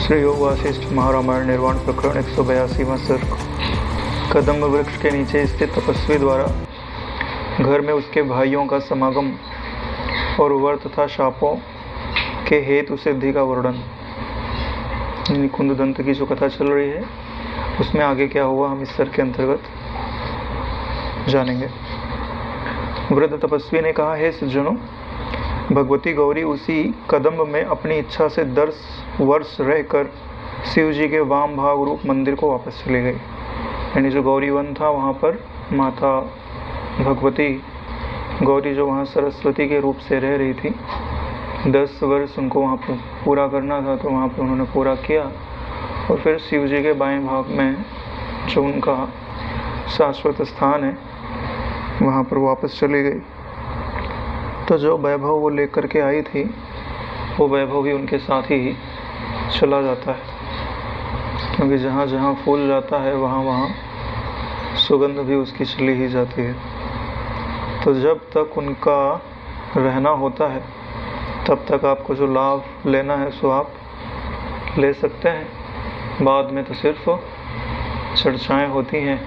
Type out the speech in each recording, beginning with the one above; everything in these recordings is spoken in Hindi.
श्री योग वासिष्ठ महारामायण निर्वाण प्रकरण 182वां सर्ग। कदम्ब वृक्ष के नीचे स्थित तपस्वी द्वारा घर में उसके भाइयों का समागम और वर तथा शापों के हेतु सिद्धि का वर्णन। कुंददंत की जो कथा चल रही है उसमें आगे क्या हुआ हम इस सर्ग के अंतर्गत जानेंगे। वृद्ध तपस्वी ने कहा, हे सज्जनों, भगवती गौरी उसी कदम्ब में अपनी इच्छा से 10 वर्ष रहकर शिव जी के वाम भाग रूप मंदिर को वापस चली गई। यानी जो गौरी वन था वहाँ पर माता भगवती गौरी जो वहाँ सरस्वती के रूप से रह रही थी, 10 वर्ष उनको वहाँ पर पूरा करना था, तो वहाँ पर उन्होंने पूरा किया और फिर शिव जी के बाएं भाग में जो उनका शाश्वत स्थान है वहाँ पर वापस चली गई। तो जो वैभव वो लेकर के आई थी वो वैभव भी उनके साथ ही चला जाता है, क्योंकि जहाँ जहाँ फूल जाता है वहाँ वहाँ सुगंध भी उसकी चली ही जाती है। तो जब तक उनका रहना होता है तब तक आपको जो लाभ लेना है सो आप ले सकते हैं। बाद में तो सिर्फ चर्चाएं होती हैं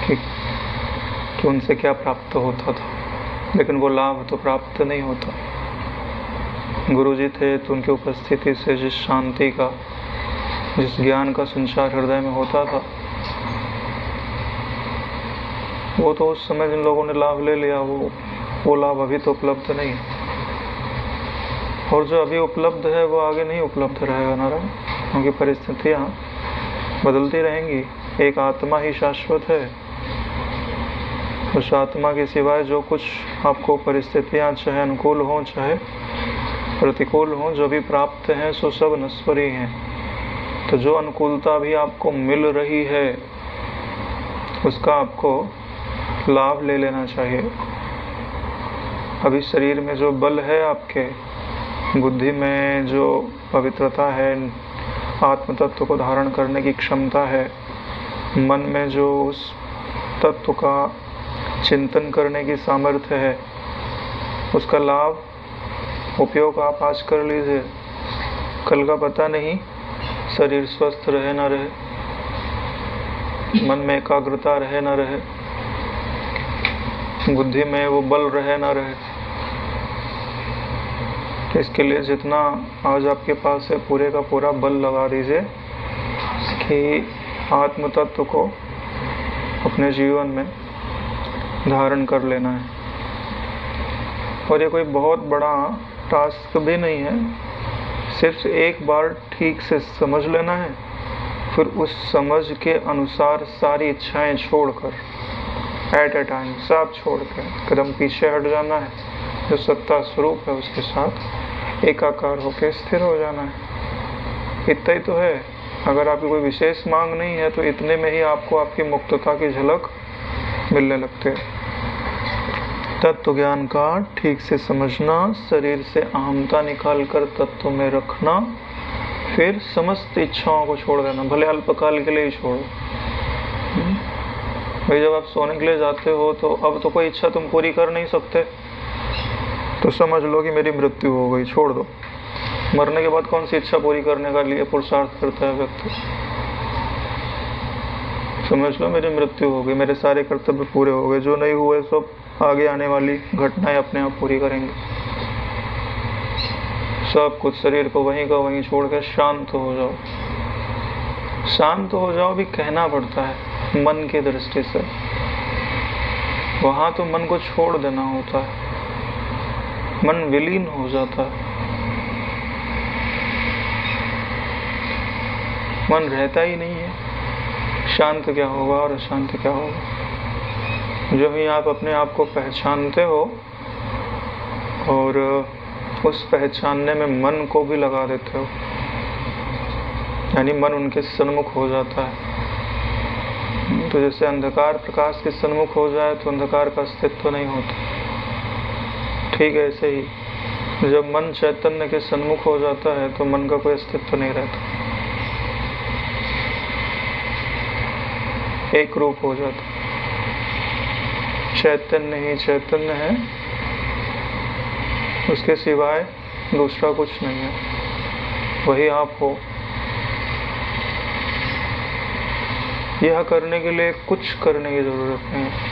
कि उनसे क्या प्राप्त होता था, लेकिन वो लाभ तो प्राप्त नहीं होता। गुरुजी थे तो उनकी उपस्थिति से जिस शांति का, जिस ज्ञान का संचार हृदय में होता था, वो तो उस समय जिन लोगों ने लाभ ले लिया वो लाभ अभी तो उपलब्ध नहीं है, और जो अभी उपलब्ध है वो आगे नहीं उपलब्ध रहेगा नारायण, क्योंकि परिस्थितियाँ बदलती रहेंगी। एक आत्मा ही शाश्वत है। उस आत्मा के सिवाय जो कुछ आपको परिस्थितियाँ चाहे अनुकूल हों चाहे प्रतिकूल हों, जो भी प्राप्त हैं सो सब नश्वरी हैं। तो जो अनुकूलता भी आपको मिल रही है उसका आपको लाभ ले लेना चाहिए। अभी शरीर में जो बल है, आपके बुद्धि में जो पवित्रता है, आत्म तत्व को धारण करने की क्षमता है, मन में जो उस तत्व का चिंतन करने की सामर्थ्य है, उसका लाभ उपयोग आप आज कर लीजिए। कल का पता नहीं, शरीर स्वस्थ रहे ना रहे, मन में एकाग्रता रहे ना रहे, बुद्धि में वो बल रहे ना रहे। इसके लिए जितना आज आपके पास है पूरे का पूरा बल लगा दीजिए कि आत्म तत्व को अपने जीवन में धारण कर लेना है। और ये कोई बहुत बड़ा टास्क भी नहीं है, सिर्फ एक बार ठीक से समझ लेना है, फिर उस समझ के अनुसार सारी इच्छाएं छोड़कर एट ए टाइम सब छोड़ कर कदम पीछे हट जाना है। जो सत्ता स्वरूप है उसके साथ एकाकार होकर स्थिर हो जाना है। इतना ही तो है। अगर आपकी कोई विशेष मांग नहीं है तो इतने में ही आपको आपकी मुक्तता की झलक मिलने लगते है। तत्व ज्ञान का ठीक से समझना, शरीर से अहमता निकाल कर तत्व में रखना, फिर समस्त इच्छाओं को छोड़ देना, भले अल्पकाल के लिए ही छोड़ो। भाई जब आप सोने के लिए जाते हो तो अब तो कोई इच्छा तुम पूरी कर नहीं सकते, तो समझ लो कि मेरी मृत्यु हो गई, छोड़ दो। मरने के बाद कौन सी इच्छा पूरी करने का लिए पुरुषार्थ करता है व्यक्ति? समझ लो मेरी मृत्यु हो गई, मेरे सारे कर्तव्य पूरे हो गए, जो नहीं हुए सब आगे आने वाली घटनाएं अपने आप पूरी करेंगे। सब कुछ शरीर को वहीं का वहीं छोड़ कर शांत हो जाओ। शांत हो जाओ भी कहना पड़ता है मन की दृष्टि से। वहां तो मन को छोड़ देना होता है, मन विलीन हो जाता है, मन रहता ही नहीं है। शांत क्या होगा और अशांत क्या होगा? जब ही आप अपने आप को पहचानते हो और उस पहचानने में मन को भी लगा देते हो, यानी मन उनके सन्मुख हो जाता है। तो जैसे अंधकार प्रकाश के सन्मुख हो जाए तो अंधकार का अस्तित्व नहीं होता, ठीक है ऐसे ही जब मन चैतन्य के सन्मुख हो जाता है तो मन का कोई अस्तित्व नहीं रहता, एक रूप हो जाता। चैतन्य ही चैतन्य है, उसके सिवाय दूसरा कुछ नहीं है। वही आप हो। यह करने के लिए कुछ करने की जरूरत नहीं है।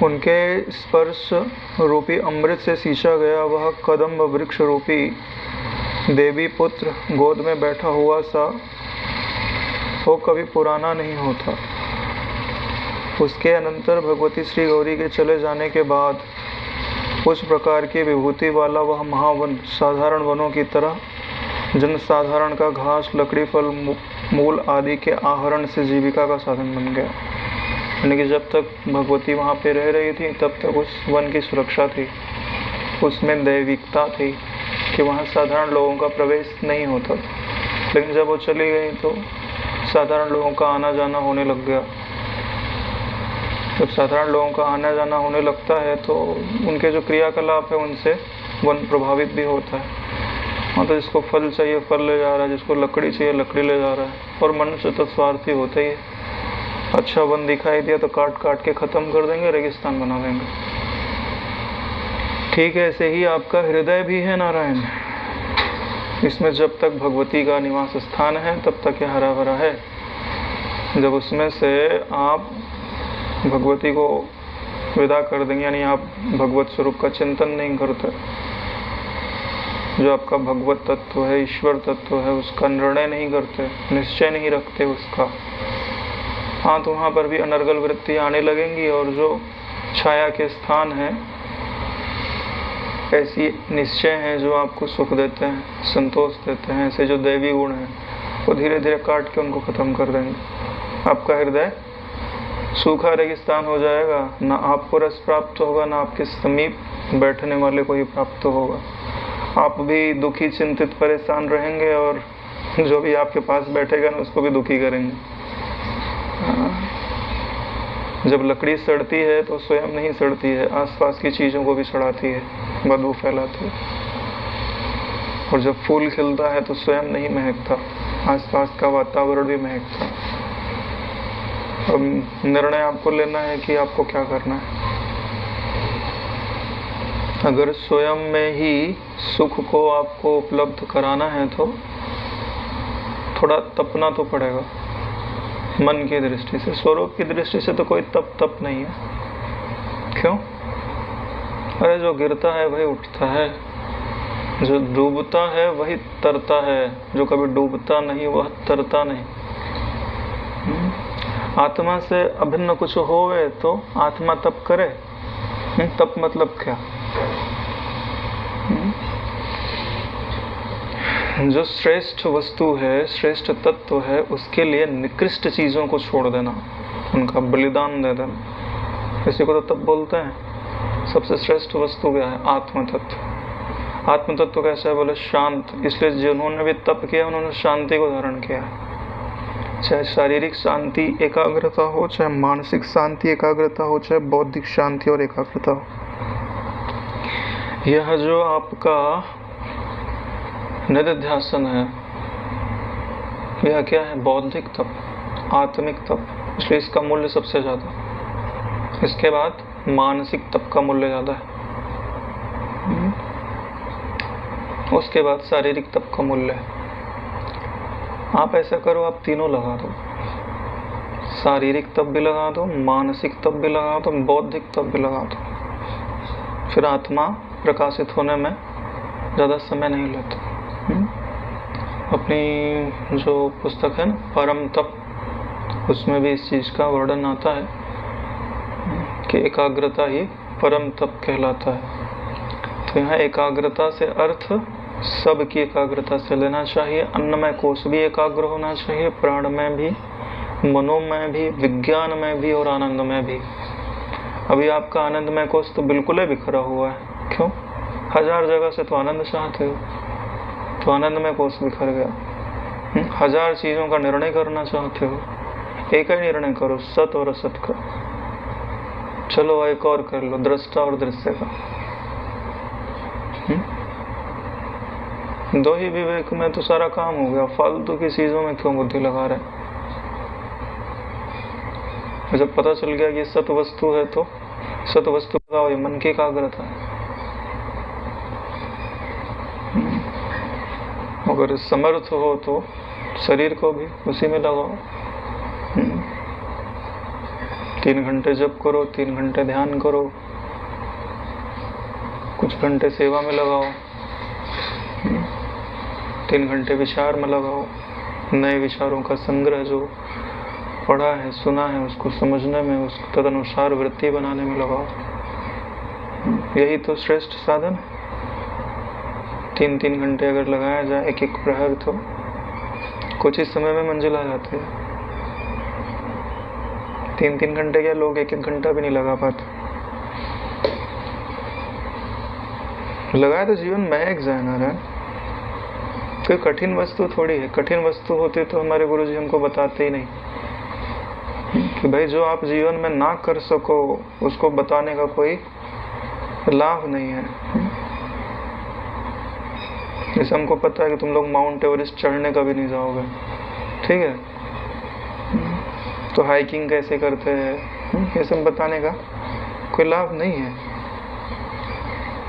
उनके स्पर्श रूपी अमृत से सींचा गया वह कदम्ब वृक्ष रूपी देवी पुत्र गोद में बैठा हुआ सा वो कभी पुराना नहीं होता। उसके अनंतर भगवती श्री गौरी के चले जाने के बाद उस प्रकार की विभूति वाला वह महावन साधारण वनों की तरह जनसाधारण का घास, लकड़ी, फल, मूल आदि के आहरण से जीविका का साधन बन गया। यानी कि जब तक भगवती वहाँ पे रह रही थी तब तक उस वन की सुरक्षा थी, उसमें दैविकता थी कि वहाँ साधारण लोगों का प्रवेश नहीं होता था। लेकिन जब वो चली गई तो साधारण लोगों का आना जाना होने लग गया। जब साधारण लोगों का आना जाना होने लगता है तो उनके जो क्रियाकलाप है उनसे वन प्रभावित भी होता है। हाँ, तो जिसको फल चाहिए फल ले जा रहा है, जिसको लकड़ी चाहिए लकड़ी ले जा रहा है। और मनुष्य तो स्वार्थी होता ही है। अच्छा वन दिखाई दिया तो काट काट के ख़त्म कर देंगे, रेगिस्तान बना देंगे। ठीक है, ऐसे ही आपका हृदय भी है नारायण। इसमें जब तक भगवती का निवास स्थान है तब तक यह हरा भरा है। जब उसमें से आप भगवती को विदा कर देंगे, यानी आप भगवत स्वरूप का चिंतन नहीं करते, जो आपका भगवत तत्व है, ईश्वर तत्व है, उसका निर्णय नहीं करते, निश्चय नहीं रखते उसका, हाँ, तो वहाँ पर भी अनर्गल वृत्ति आने लगेंगी। और जो छाया के स्थान है, ऐसी निश्चय हैं जो आपको सुख देते हैं, संतोष देते हैं, ऐसे जो दैवी गुण हैं वो धीरे धीरे काट के उनको ख़त्म कर देंगे। आपका हृदय सूखा रेगिस्तान हो जाएगा, ना आपको रस प्राप्त होगा, ना आपके समीप बैठने वाले को ही प्राप्त होगा। आप भी दुखी, चिंतित, परेशान रहेंगे और जो भी आपके पास बैठेगा ना उसको भी दुखी करेंगे। जब लकड़ी सड़ती है तो स्वयं नहीं सड़ती है, आसपास की चीज़ों को भी सड़ाती है, बदबू फैलाती है। और जब फूल खिलता है तो स्वयं नहीं महकता, आसपास का वातावरण भी महकता। अब निर्णय आपको लेना है कि आपको क्या करना है। अगर स्वयं में ही सुख को आपको उपलब्ध कराना है तो थोड़ा तपना तो पड़ेगा। मन की दृष्टि से, स्वरूप की दृष्टि से तो कोई तप नहीं है। क्यों? अरे जो गिरता है वही उठता है, जो डूबता है वही तरता है, जो कभी डूबता नहीं वह तरता नहीं। आत्मा से अभिन्न कुछ होवे तो आत्मा तप करे। तप मतलब क्या? जो श्रेष्ठ वस्तु है, श्रेष्ठ तत्व है, उसके लिए निकृष्ट चीज़ों को छोड़ देना, उनका बलिदान दे देना, इसी को तो तप बोलते हैं। सबसे श्रेष्ठ वस्तु क्या है? आत्म तत्व। आत्म तत्व कैसा है? बोले शांत। इसलिए जिन्होंने भी तप किया उन्होंने शांति को धारण किया। चाहे शारीरिक शांति एकाग्रता हो, चाहे मानसिक शांति एकाग्रता हो, चाहे बौद्धिक शांति और एकाग्रता हो। यह जो आपका निधिध्यासन है, यह क्या है? बौद्धिक तप, आत्मिक तप। इसलिए इसका मूल्य सबसे ज़्यादा। इसके बाद मानसिक तप का मूल्य ज़्यादा है, उसके बाद शारीरिक तप का मूल्य है। आप ऐसा करो, आप तीनों लगा दो, शारीरिक तप भी लगा दो, मानसिक तप भी लगा दो, बौद्धिक तप भी लगा दो। फिर आत्मा प्रकाशित होने में ज़्यादा समय नहीं लेता। अपनी जो पुस्तक है ना परम तप, उसमें भी इस चीज़ का वर्णन आता है कि एकाग्रता ही परम तप कहलाता है। तो यहाँ एकाग्रता से अर्थ सब की एकाग्रता से लेना चाहिए। अन्नमय कोश भी एकाग्र होना चाहिए, प्राण में भी, मनोमय भी, विज्ञान में भी और आनंद में भी। अभी आपका आनंदमय कोश तो बिल्कुल ही बिखरा हुआ है। क्यों? 1000 जगह से तो आनंद चाहते हो, तो आनंदमय कोश बिखर गया। 1000 चीज़ों का निर्णय करना चाहते हो, एक ही निर्णय करो, सत और असत का। चलो एक और कर लो, दृष्टा और दृश्य का। दो ही विवेक में तो सारा काम हो गया। फालतू की चीज़ों में क्यों बुद्धि लगा रहे? जब पता चल गया कि सत वस्तु है तो सत वस्तु का मन की एकाग्रता है। अगर समर्थ हो तो शरीर को भी उसी में लगाओ। 3 घंटे जप करो, 3 घंटे ध्यान करो, कुछ घंटे सेवा में लगाओ, 3 घंटे विचार में लगाओ, नए विचारों का संग्रह जो पढ़ा है सुना है उसको समझने में, उसको तदनुसार वृत्ति बनाने में लगाओ। यही तो श्रेष्ठ साधन। 3-3 घंटे अगर लगाया जाए एक एक प्रहर तो कुछ ही समय में मंजिल आ जाती है। 3-3 घंटे क्या, लोग 1-1 घंटा भी नहीं लगा पाते। लगाए तो जीवन महक जाए ना रहा। कोई कठिन वस्तु थोड़ी है। कठिन वस्तु होती तो हमारे गुरुजी हमको बताते ही नहीं कि भाई जो आप जीवन में ना कर सको उसको बताने का कोई लाभ नहीं है। जैसे हमको पता है कि तुम लोग माउंट एवरेस्ट चढ़ने का भी नहीं जाओगे, ठीक है, तो हाइकिंग कैसे करते हैं ये सब बताने का कोई लाभ नहीं है।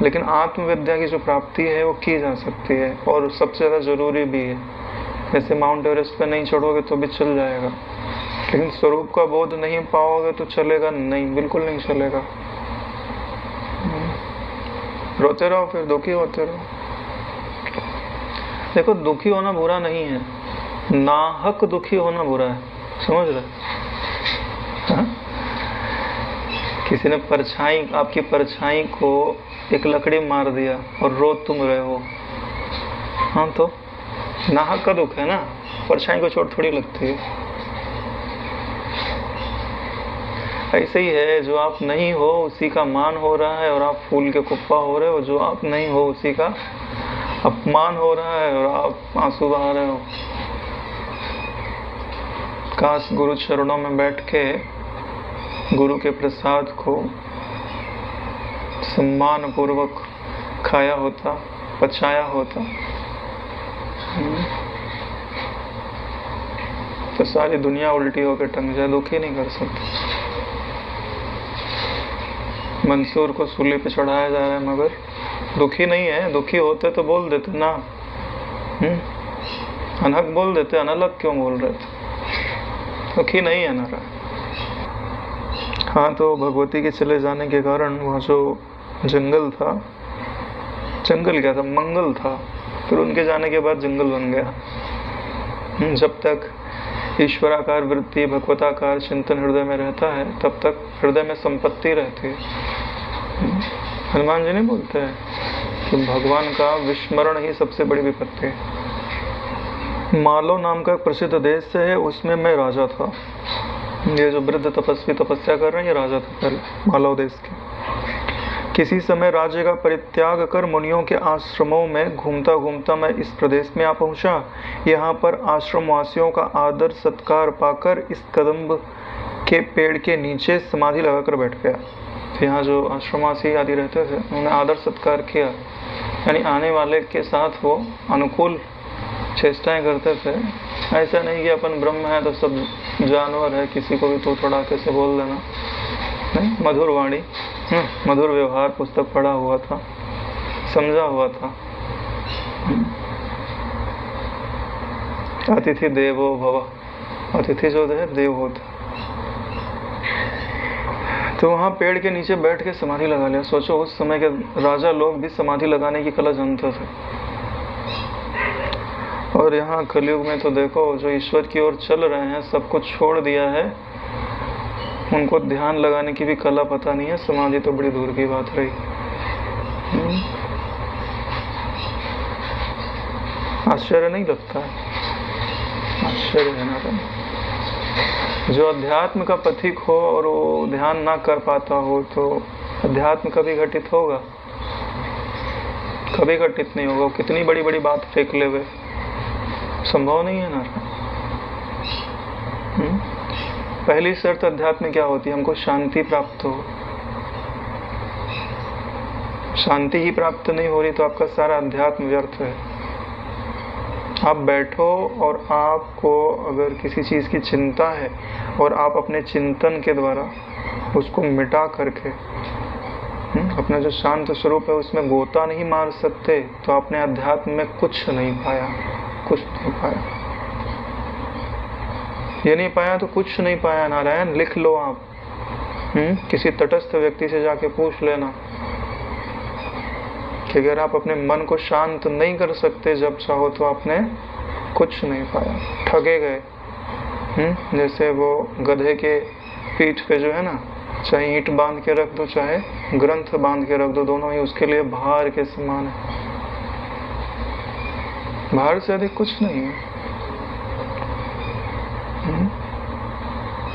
लेकिन आत्मविद्या की जो प्राप्ति है वो की जा सकती है और सबसे ज़्यादा ज़रूरी भी है। जैसे माउंट एवरेस्ट पे नहीं चढ़ोगे तो भी चल जाएगा, लेकिन स्वरूप का बोध नहीं पाओगे तो चलेगा नहीं, बिल्कुल नहीं चलेगा। रोते रहो, फिर दुखी होते रहो। देखो, दुखी होना बुरा नहीं है, नाहक दुखी होना बुरा है, समझ रहे? किसी ने परछाई, आपकी परछाई को एक लकड़ी मार दिया और रो तुम रहे हो, हाँ तो नाहक का दुख है ना। परछाई को चोट थोड़ी लगती है। ऐसे ही है, जो आप नहीं हो उसी का मान हो रहा है और आप फूल के कुप्पा हो रहे हो। जो आप नहीं हो उसी का अपमान हो रहा है और आप आंसू बहा रहे हो। काश गुरु चरणों में बैठ के गुरु के प्रसाद को सम्मान पूर्वक खाया होता, पचाया होता, तो सारी दुनिया उल्टी होकर टंग जाए, दुखी नहीं कर सकती। मंसूर को सूली पे चढ़ाया जा रहा है मगर दुखी नहीं है। दुखी होते तो बोल देते ना, अनहक बोल देते, अनलग क्यों बोल रहे थे? दुखी नहीं है ना रहा। हाँ, तो भगवती के चले जाने के कारण वहाँ जो जंगल था, जंगल क्या था, मंगल था, फिर उनके जाने के बाद जंगल बन गया। जब तक ईश्वराकार वृत्ति, भगवताकार चिंतन हृदय में रहता है तब तक हृदय में संपत्ति रहती है। हनुमान जी नहीं बोलते हैं कि भगवान का विस्मरण ही सबसे बड़ी विपत्ति है। मालो नाम का एक प्रसिद्ध देश है, उसमें मैं राजा था। ये जो वृद्ध तपस्वी तपस्या कर रहे हैं ये राजा था पहले मालव देश के। किसी समय राज्य का परित्याग कर मुनियों के आश्रमों में घूमता घूमता मैं इस प्रदेश में आ पहुंचा। यहाँ पर आश्रमवासियों का आदर सत्कार पाकर इस कदम्ब के पेड़ के नीचे समाधि लगाकर बैठ गया। तो यहाँ जो आश्रमवासी आदि रहते थे उन्होंने आदर सत्कार किया, यानी आने वाले के साथ वो अनुकूल चेष्टाएं करते थे। ऐसा नहीं कि अपन ब्रह्म है तो सब जानवर है, किसी को भी तो थोड़ा कैसे बोल देना, नहीं। मधुर वाणी, मधुर व्यवहार पुस्तक पढ़ा हुआ था, समझा हुआ था। अतिथि देवो भव, अतिथि जो है देव होता। तो वहाँ पेड़ के नीचे बैठ के समाधि लगा लिया। सोचो उस समय के राजा लोग भी समाधि लगाने की कला जानते थे। और यहाँ कलयुग में तो देखो जो ईश्वर की ओर चल रहे हैं, सब कुछ छोड़ दिया है, उनको ध्यान लगाने की भी कला पता नहीं है। समाधि तो बड़ी दूर की बात रही। आश्चर्य नहीं लगता है? आश्चर्य है ना। जो अध्यात्म का पथिक हो और वो ध्यान ना कर पाता हो तो अध्यात्म कभी घटित होगा? कभी घटित नहीं होगा। कितनी बड़ी बड़ी बात फेंक ले हुए, संभव नहीं है ना। पहली शर्त अध्यात्म क्या होती है? हमको शांति प्राप्त हो। शांति ही प्राप्त नहीं हो रही तो आपका सारा अध्यात्म व्यर्थ है। आप बैठो और आपको अगर किसी चीज़ की चिंता है और आप अपने चिंतन के द्वारा उसको मिटा करके अपना जो शांत स्वरूप है उसमें गोता नहीं मार सकते तो आपने अध्यात्म में कुछ नहीं पाया, कुछ नहीं पाया। ये नहीं पाया तो कुछ नहीं पाया। नारायण लिख लो आप, किसी तटस्थ व्यक्ति से जाके पूछ लेना कि अगर आप अपने मन को शांत नहीं कर सकते जब चाहो तो आपने कुछ नहीं पाया, ठगे गए। जैसे वो गधे के पीठ पे जो है ना, चाहे ईंट बांध के रख दो चाहे ग्रंथ बांध के रख दो, दोनों ही उसके लिए भार के समान है। भार से अधिक कुछ नहीं है।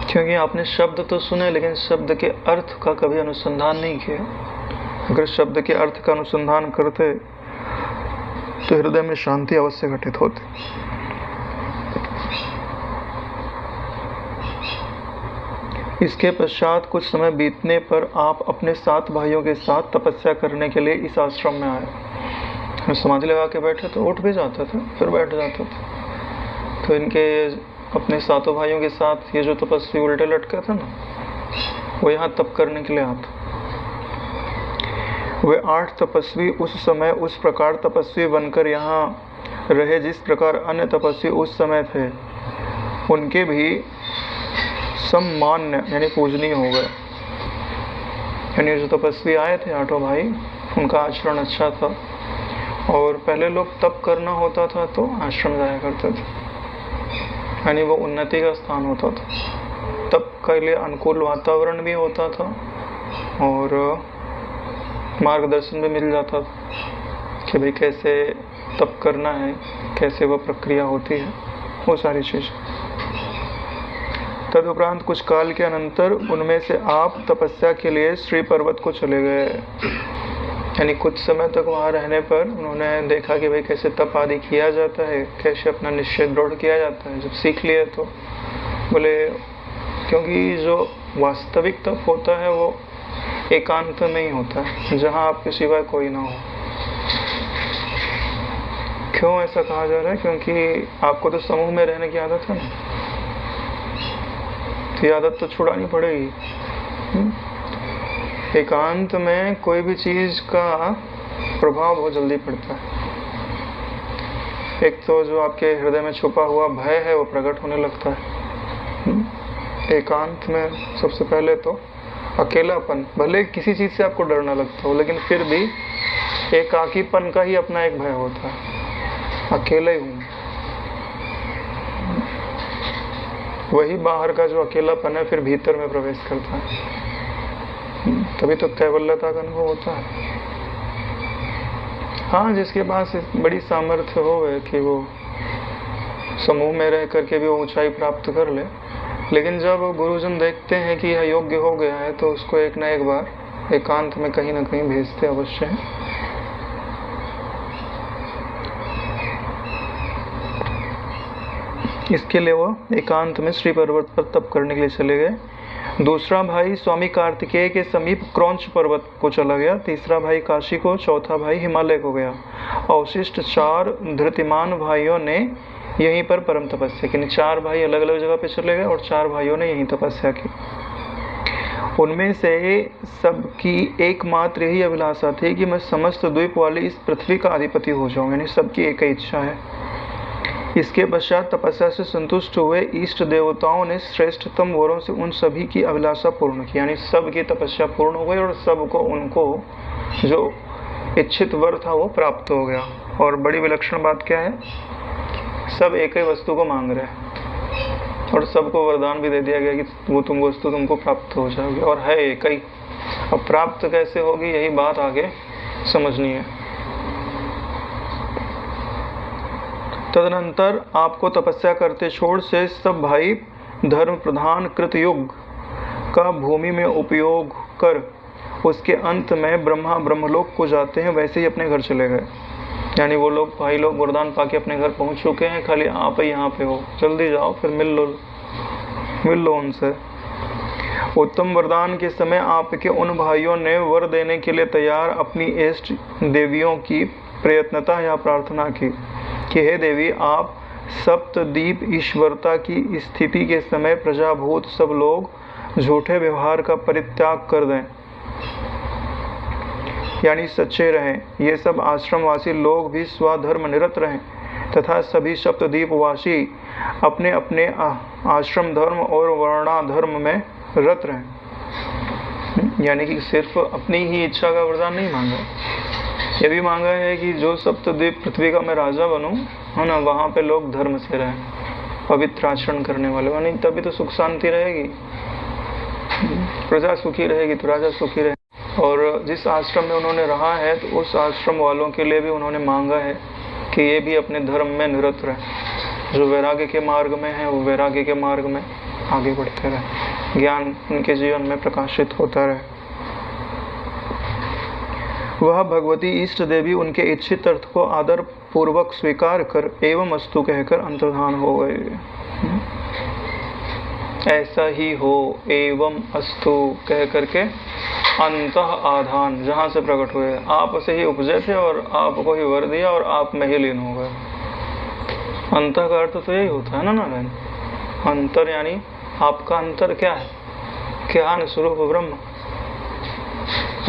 क्योंकि आपने शब्द तो सुने लेकिन शब्द के अर्थ का कभी अनुसंधान नहीं किया। अगर शब्द के अर्थ का अनुसंधान करते तो हृदय में शांति अवश्य घटित होती। इसके पश्चात कुछ समय बीतने पर आप अपने 7 भाइयों के साथ तपस्या करने के लिए इस आश्रम में आए। समाधि लगा के बैठे तो उठ भी जाते थे, फिर बैठ जाते थे। तो इनके अपने 7 भाइयों के साथ ये जो तपस्वी उल्टे लटके थे ना, वो यहाँ तप करने के लिए आते। वे 8 तपस्वी उस समय उस प्रकार तपस्वी बनकर यहाँ रहे जिस प्रकार अन्य तपस्वी उस समय थे। उनके भी सम्मान्य यानी पूजनीय हो गए। यानी जो तपस्वी आए थे 8 भाई, उनका आचरण अच्छा था। और पहले लोग तप करना होता था तो आश्रम जाया करते थे, यानी वो उन्नति का स्थान होता था। तप के लिए अनुकूल वातावरण भी होता था और मार्गदर्शन भी मिल जाता था कि भाई कैसे तप करना है, कैसे वह प्रक्रिया होती है, वो सारी चीज़। तदुपरांत कुछ काल के अनंतर उनमें से आप तपस्या के लिए श्री पर्वत को चले गए। यानी कुछ समय तक वहाँ रहने पर उन्होंने देखा कि भाई कैसे तप आदि किया जाता है, कैसे अपना निश्चय दृढ़ किया जाता है। जब सीख लिया तो बोले, क्योंकि जो वास्तविक तप होता है वो एकांत में ही होता है, जहाँ आपके सिवाय कोई ना हो। क्यों ऐसा कहा जा रहा है? क्योंकि आपको तो समूह में रहने की आदत है ना, तो आदत तो छुड़ानी पड़ेगी। एकांत में कोई भी चीज का प्रभाव बहुत जल्दी पड़ता है। एक तो जो आपके हृदय में छुपा हुआ भय है वो प्रकट होने लगता है। एकांत में सबसे पहले तो अकेलापन, भले किसी चीज से आपको डर ना लगता हो लेकिन फिर भी एकाकीपन का ही अपना एक भय होता है। अकेले ही हूँ, वही बाहर का जो अकेलापन है फिर भीतर में प्रवेश करता है, तभी तो कैवल्यता का अनुभव होता है। हाँ, जिसके पास बड़ी सामर्थ्य हो कि वो समूह में रह करके भी वो ऊंचाई प्राप्त कर ले, लेकिन जब गुरुजन देखते हैं कि यह योग्य हो गया है तो उसको एक ना एक बार एकांत में कहीं ना कहीं भेजते अवश्य हैं। इसके लिए वो एकांत में श्री पर्वत पर तप करने के लिए चले गए। दूसरा भाई स्वामी कार्तिकेय के समीप क्रौंच पर्वत को चला गया। तीसरा भाई काशी को, चौथा भाई हिमालय को गया। अवशिष्ट 4 धृतिमान भाइयों ने यहीं पर परम तपस्या की। 4 भाई अलग अलग जगह पे चले गए और 4 भाइयों ने यहीं तपस्या की। उनमें से सबकी एकमात्र यही अभिलाषा थी कि मैं समस्त द्वीप वाली इस पृथ्वी का अधिपति हो जाऊं, यानी सबकी एक ही इच्छा है। इसके पश्चात तपस्या से संतुष्ट हुए इष्ट देवताओं ने श्रेष्ठतम वरों से उन सभी की अभिलाषा पूर्ण की, यानी सबकी तपस्या पूर्ण हो गई और सबको उनको जो इच्छित वर था वो प्राप्त हो गया। और बड़ी विलक्षण बात क्या है, सब एक ही वस्तु को मांग रहे हैं और सबको वरदान भी दे दिया गया कि वो तुम वस्तु तुमको प्राप्त हो जाएगी, और है एक ही। अब प्राप्त कैसे होगी यही बात आगे समझनी है। तदनंतर आपको तपस्या करते छोड़ से सब भाई धर्म प्रधान कृतयुग का भूमि में उपयोग कर उसके अंत में ब्रह्मा ब्रह्मलोक को जाते हैं, वैसे ही अपने घर चले गए। यानी वो लोग भाई लोग वरदान पाके अपने घर पहुंच चुके हैं, खाली आप ही यहाँ पे हो, जल्दी जाओ फिर मिल लो उनसे। उत्तम वरदान के समय आपके उन भाइयों ने वर देने के लिए तैयार अपनी इष्ट देवियों की प्रयत्नता या प्रार्थना की कि हे देवी, आप सप्तदीप ईश्वरता की स्थिति के समय प्रजाभूत सब लोग झूठे व्यवहार का परित्याग कर दें यानी सच्चे रहें। ये सब आश्रमवासी लोग भी स्वधर्म निरत रहें तथा सभी सप्तद्वीपवासी अपने अपने आश्रम धर्म और वर्णाधर्म में रत रहें। यानी कि सिर्फ अपनी ही इच्छा का वरदान नहीं मांगा, ये भी मांगा है कि जो सप्तद्वीप पृथ्वी का मैं राजा बनूं, है ना, वहाँ पे लोग धर्म से रहें, पवित्र आचरण करने वाले बने, तभी तो सुख शांति रहेगी, प्रजा सुखी रहेगी तो राजा सुखी रहे। और जिस आश्रम में उन्होंने रहा है तो उस आश्रम वालों के लिए भी उन्होंने मांगा है कि ये भी अपने धर्म में निरत रहे। जो वैराग्य के मार्ग में है वो वैराग्य के मार्ग में आगे बढ़ते रहे, ज्ञान उनके जीवन में प्रकाशित होता रहे। वह भगवती इष्ट देवी उनके इच्छित अर्थ को आदर पूर्वक स्वीकार कर एवं अस्तु कहकर अंतर्धान हो गए। ऐसा ही हो, एवं अस्तु कह करके अंतः आधान, जहाँ से प्रकट हुए, आप से ही उपजे थे और आपको ही वर दिया और आप में ही लीन हो गए। अंतः का अर्थ तो यही होता है ना नारायण। अंतर यानी आपका अंतर क्या है? ज्ञान स्वरूप ब्रह्म,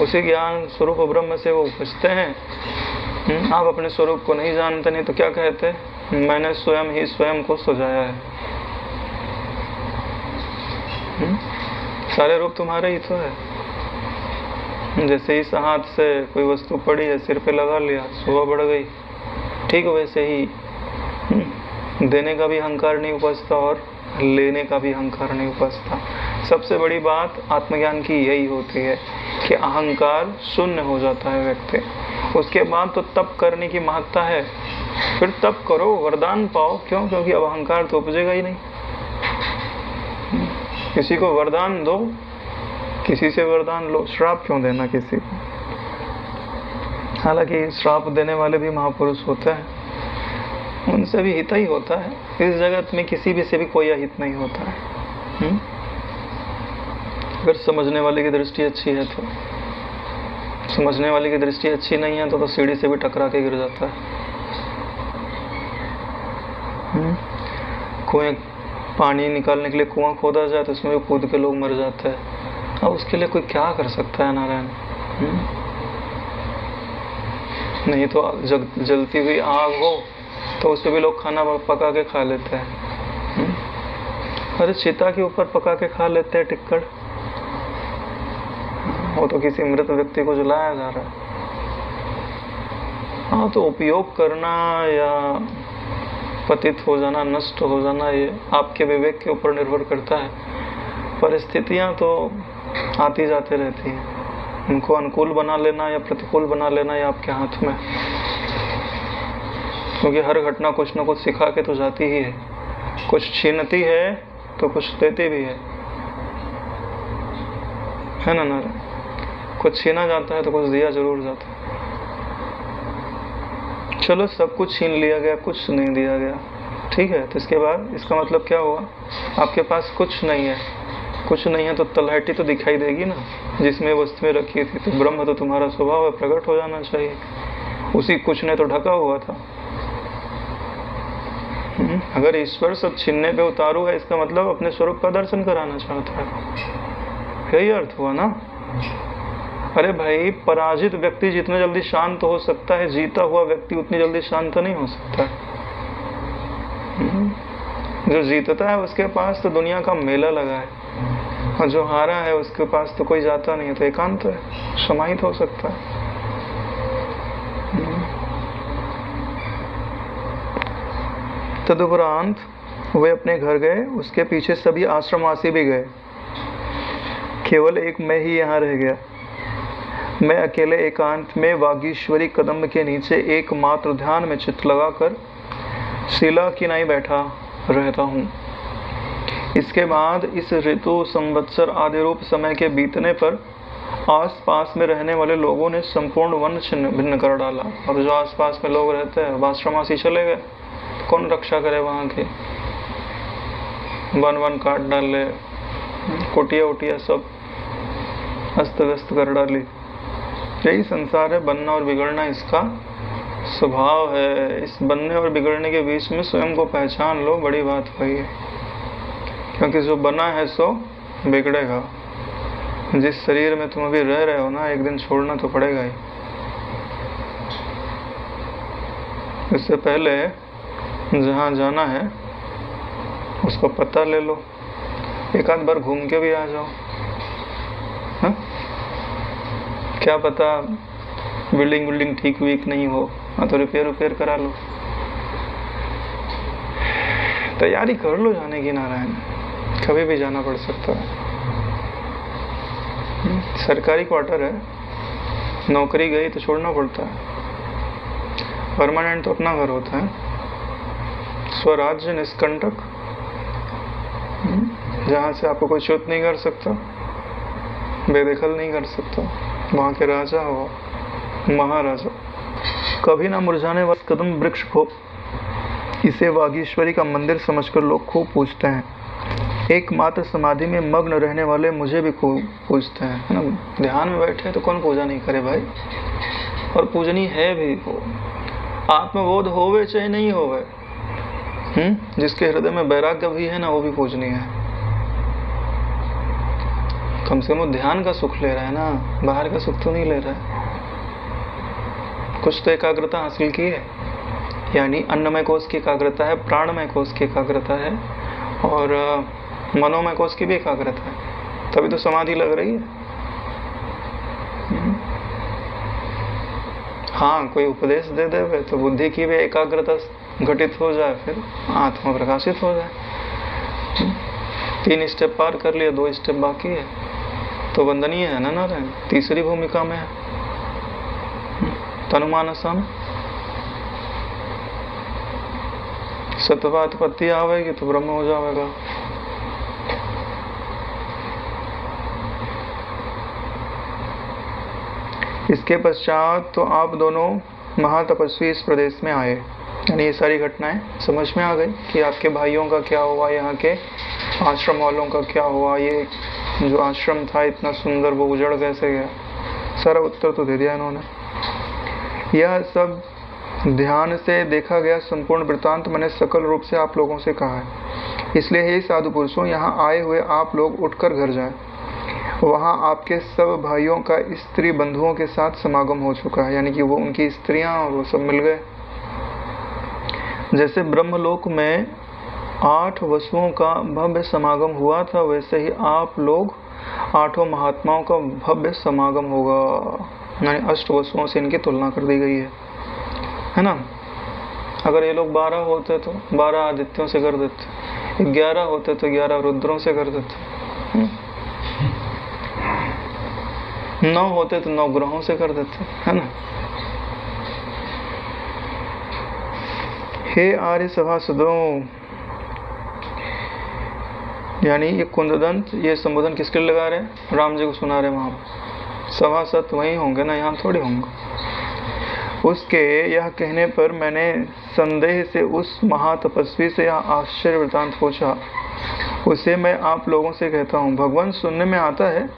उसी ज्ञान स्वरूप ब्रह्म से वो उपजते हैं। आप अपने स्वरूप को नहीं जानते, नहीं तो क्या कहते, मैंने स्वयं ही स्वयं को सजाया है। सारे रूप तुम्हारे ही तो है। जैसे इस हाथ से कोई वस्तु पड़ी है, सिर पे लगा लिया, शोभा बढ़ गई, ठीक वैसे ही देने का भी अहंकार नहीं उपजता और लेने का भी अहंकार नहीं उपजता। सबसे बड़ी बात आत्मज्ञान की यही होती है कि अहंकार शून्य हो जाता है व्यक्ति। उसके बाद तो तप करने की महत्ता है, फिर तप करो, वरदान पाओ। क्यों? क्योंकि अब अहंकार तो उपजेगा ही नहीं। किसी को वरदान दो, किसी से वरदान लो, श्राप क्यों देना किसी को? हालांकि श्राप देने वाले भी महापुरुष होते हैं, उनसे भी हित ही होता है। इस जगत में किसी भी से भी कोई अहित नहीं होता है। अगर समझने वाले की दृष्टि अच्छी है तो, समझने वाले की दृष्टि अच्छी नहीं है तो सीढ़ी से भी टकरा के गिर जाता है। कुएं, पानी निकालने के लिए कुआं खोदा जाए तो उसमें भी कूद के लोग मर जाते हैं। अब उसके लिए कोई क्या कर सकता है नारायण? नहीं तो जलती हुई आग हो तो उस पर भी लोग खाना पका के खा लेते हैं। अरे चिता के ऊपर पका के खा लेते हैं टिक्कड़, वो तो किसी मृत व्यक्ति को जलाया जा रहा है। हाँ, तो उपयोग करना या पतित हो जाना, नष्ट हो जाना, ये आपके विवेक के ऊपर निर्भर करता है। परिस्थितियाँ तो आती जाती रहती हैं, उनको अनुकूल बना लेना या प्रतिकूल बना लेना ये आपके हाथ में, क्योंकि हर घटना कुछ न कुछ सिखा के तो जाती ही है। कुछ छीनती है तो कुछ देती भी है ना नारायण? कुछ छीना जाता है तो कुछ दिया जरूर जाता है। चलो, सब कुछ छीन लिया गया, कुछ नहीं दिया गया, ठीक है, तो इसके बाद इसका मतलब क्या हुआ? आपके पास कुछ नहीं है। कुछ नहीं है तो तलहटी तो दिखाई देगी ना, जिसमें वस्तुएं रखी थी। तो ब्रह्म तो तुम्हारा स्वभाव है, प्रकट हो जाना चाहिए। उसी कुछ ने तो ढका हुआ था। अगर ईश्वर सब छीनने पे उतारू है, इसका मतलब अपने स्वरूप का दर्शन कराना चाहता है, यही अर्थ हुआ ना। अरे भाई, पराजित व्यक्ति जितना जल्दी शांत हो सकता है, जीता हुआ व्यक्ति उतनी जल्दी शांत नहीं हो सकता। जो जीतता है उसके पास तो दुनिया का मेला लगा है, और जो हारा है उसके पास तो कोई जाता नहीं है, तो एकांत है, समाहित हो सकता है। तदुपरांत वे अपने घर गए, उसके पीछे सभी आश्रमवासी भी गए। केवल एक मैं ही यहाँ रह गया। मैं अकेले एकांत में वागीश्वरी कदम्ब के नीचे एकमात्र ध्यान में चित्त लगाकर शिला किनाई बैठा रहता हूँ। इसके बाद इस ऋतु, संवत्सर आदि रूप समय के बीतने पर आस पास में रहने वाले लोगों ने संपूर्ण वन छिन्न भिन्न कर डाला। और जो आस पास में लोग रहते हैं, आश्रमवासी चले गए, कौन रक्षा करे वहाँ की? वन काट डाले, कुटिया उटिया सब अस्त व्यस्त कर डाली। यही संसार है, बनना और बिगड़ना इसका स्वभाव है। इस बनने और बिगड़ने के बीच में स्वयं को पहचान लो, बड़ी बात वही है। क्योंकि जो बना है सो बिगड़ेगा। जिस शरीर में तुम अभी रह रहे हो ना, एक दिन छोड़ना तो पड़ेगा ही। इससे पहले जहाँ जाना है उसको पता ले लो, एक आध बार घूम के भी आ जाओ। हाँ, क्या पता बिल्डिंग ठीक वीक नहीं हो, हाँ तो रिपेयर करा लो। तैयारी कर लो जाने की नारायण, कभी भी जाना पड़ सकता है। सरकारी क्वार्टर है, नौकरी गई तो छोड़ना पड़ता है। परमानेंट तो अपना घर होता है। स्वराज्य निष्कंटक, जहाँ से आपको कोई च्युत नहीं कर सकता, बेदखल नहीं कर सकता। वहाँ के राजा हो, महाराजा। कभी ना मुरझाने वाला कदम वृक्ष को इसे वागीश्वरी का मंदिर समझकर लोग खूब पूजते हैं। एकमात्र समाधि में मग्न रहने वाले मुझे भी खूब पूजते हैं, है ना। ध्यान में बैठे तो कौन पूजा नहीं करे भाई, और पूजनी है भी वो। आत्मबोध होवे चाहे नहीं होवे, जिसके हृदय में वैराग्य भी है ना, वो भी पूजनी है। कम से कम ध्यान का सुख ले रहा है ना, बाहर का सुख तो नहीं ले रहा है। कुछ तो एकाग्रता हासिल की है, यानी अन्नमय कोश की एकाग्रता है, प्राणमय कोश की एकाग्रता है, और मनोमय कोश की भी एकाग्रता है, तभी तो समाधि लग रही है। हाँ, कोई उपदेश दे दे तो बुद्धि की भी एकाग्रता घटित हो जाए, फिर आत्मा प्रकाशित हो जाए। 3 स्टेप पार कर लिया, 2 स्टेप बाकी है, तो वंदनीय है ना नारायण। तीसरी भूमिका में है तनुमानसम। सत्वात्पत्ति आवेगी तो ब्रह्म हो जाएगा। इसके पश्चात तो आप दोनों महातपस्वी इस प्रदेश में आए, यानी ये सारी घटनाएं समझ में आ गई कि आपके भाइयों का क्या हुआ, यहाँ के आश्रम वालों का क्या हुआ, ये जो आश्रम था इतना सुंदर वो उजड़ कैसे गया। सारा उत्तर तो दे दिया इन्होंने। यह सब ध्यान से देखा गया संपूर्ण वृत्तांत मैंने सकल रूप से आप लोगों से कहा है। इसलिए हे साधु पुरुषों, यहाँ आए हुए आप लोग उठकर घर जाएं। वहाँ आपके सब भाइयों का स्त्री बंधुओं के साथ समागम हो चुका है, यानी कि वो उनकी स्त्रियां और वो सब मिल गए। जैसे ब्रह्मलोक में 8 वसुओं का भव्य समागम हुआ था, वैसे ही आप लोग 8 महात्माओं का भव्य समागम होगा, यानी 8 वसुओं से इनकी तुलना कर दी गई है ना। अगर ये लोग 12 होते तो 12 आदित्यों से कर देते, 11 होते तो 11 रुद्रों से कर देते, 9 होते तो 9 ग्रहों से कर देते, है ना। हे आर्य सभासदों, यानी ये कुंददंत ये संबोधन किसके लिए लगा रहे हैं? राम जी को सुना रहे। वहाँ सभासद वहीं होंगे ना, यहाँ थोड़ी होंगे। उसके यह कहने पर मैंने संदेह से उस महातपस्वी से यह आश्चर्य वृत्तांत पूछा। उसे मैं आप लोगों से कहता हूँ, भगवान सुनने में आता है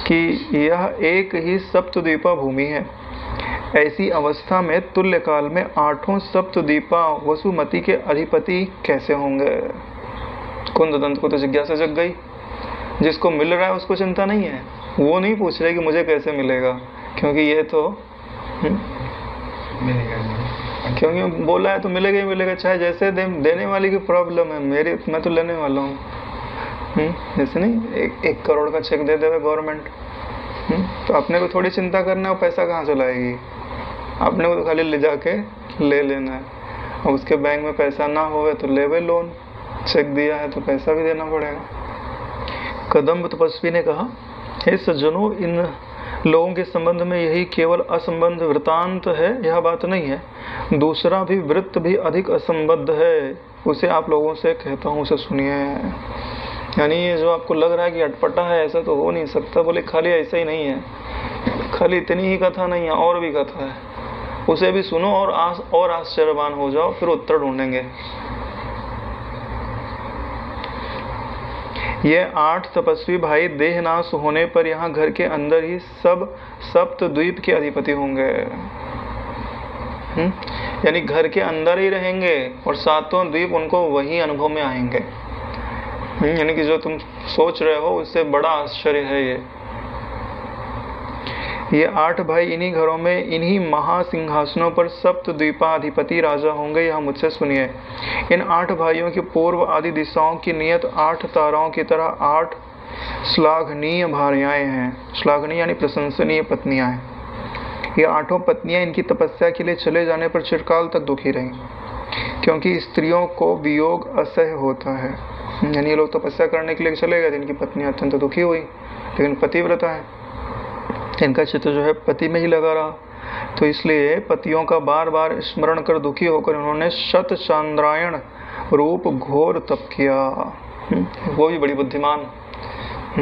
कि यह एक ही सप्तद्वीपा भूमि है। ऐसी अवस्था में तुल्य काल में 8 सप्तद्वीपा वसुमती के अधिपति कैसे होंगे? कुंददंत को तो जिज्ञासा जग गई। जिसको मिल रहा है उसको चिंता नहीं है, वो नहीं पूछ रहे कि मुझे कैसे मिलेगा, क्योंकि ये तो क्योंकि बोला है तो मिलेगा ही मिलेगा, चाहे जैसे देने वाले की प्रॉब्लम है। मैं तो लेने वाला हूँ। जैसे नहीं 1 करोड़ का चेक दे देवे गवर्नमेंट, तो अपने को थोड़ी चिंता करना है पैसा कहाँ से लाएगी। अपने को तो खाली ले जाके ले लेना है, और उसके बैंक में पैसा ना होवे तो लेवे लोन, चेक दिया है तो पैसा भी देना पड़ेगा। कदम्ब तपस्वी ने कहा, हे सज्जनों, इन लोगों के संबंध में यही केवल असंबद्ध वृत्तांत है, यह बात नहीं है। दूसरा भी वृत्त भी अधिक असंबद्ध है, उसे आप लोगों से कहता हूँ, उसे सुनिए। यानी ये जो आपको लग रहा है कि अटपटा है, ऐसा तो हो नहीं सकता। बोले खाली ऐसा ही नहीं है, खाली इतनी ही कथा नहीं है, और भी कथा है, उसे भी सुनो और आश्चर्यवान हो जाओ, फिर उत्तर ढूंढेंगे। ये 8 तपस्वी भाई देहनाश होने पर यहाँ घर के अंदर ही सब सप्तद्वीप के अधिपति होंगे। यानी घर के अंदर ही रहेंगे और 7वां द्वीप उनको वही अनुभव में आएंगे। यानी कि जो तुम सोच रहे हो उससे बड़ा आश्चर्य है ये। ये 8 भाई इन्हीं घरों में इन्हीं महासिंहासनों पर सप्तद्वीपाधिपति राजा होंगे, यह मुझसे सुनिए। इन 8 भाइयों की पूर्व आदि दिशाओं की नियत 8 ताराओं की तरह 8 श्लाघनीय भार्याएं हैं। श्लाघनीय यानी प्रशंसनीय पत्नियां हैं। ये 8 पत्नियां इनकी तपस्या के लिए चले जाने पर चिरकाल तक दुखी रहीं, क्योंकि स्त्रियों को वियोग असह्य होता है। यानी ये लोग तपस्या करने के लिए चले गए, इनकी पत्नियां अत्यंत दुखी हुई, लेकिन पतिव्रता है, इनका चित्त जो है पति में ही लगा रहा, तो इसलिए पतियों का बार बार स्मरण कर दुखी होकर उन्होंने शत चांद्रायण रूप घोर तप किया। वो भी बड़ी बुद्धिमान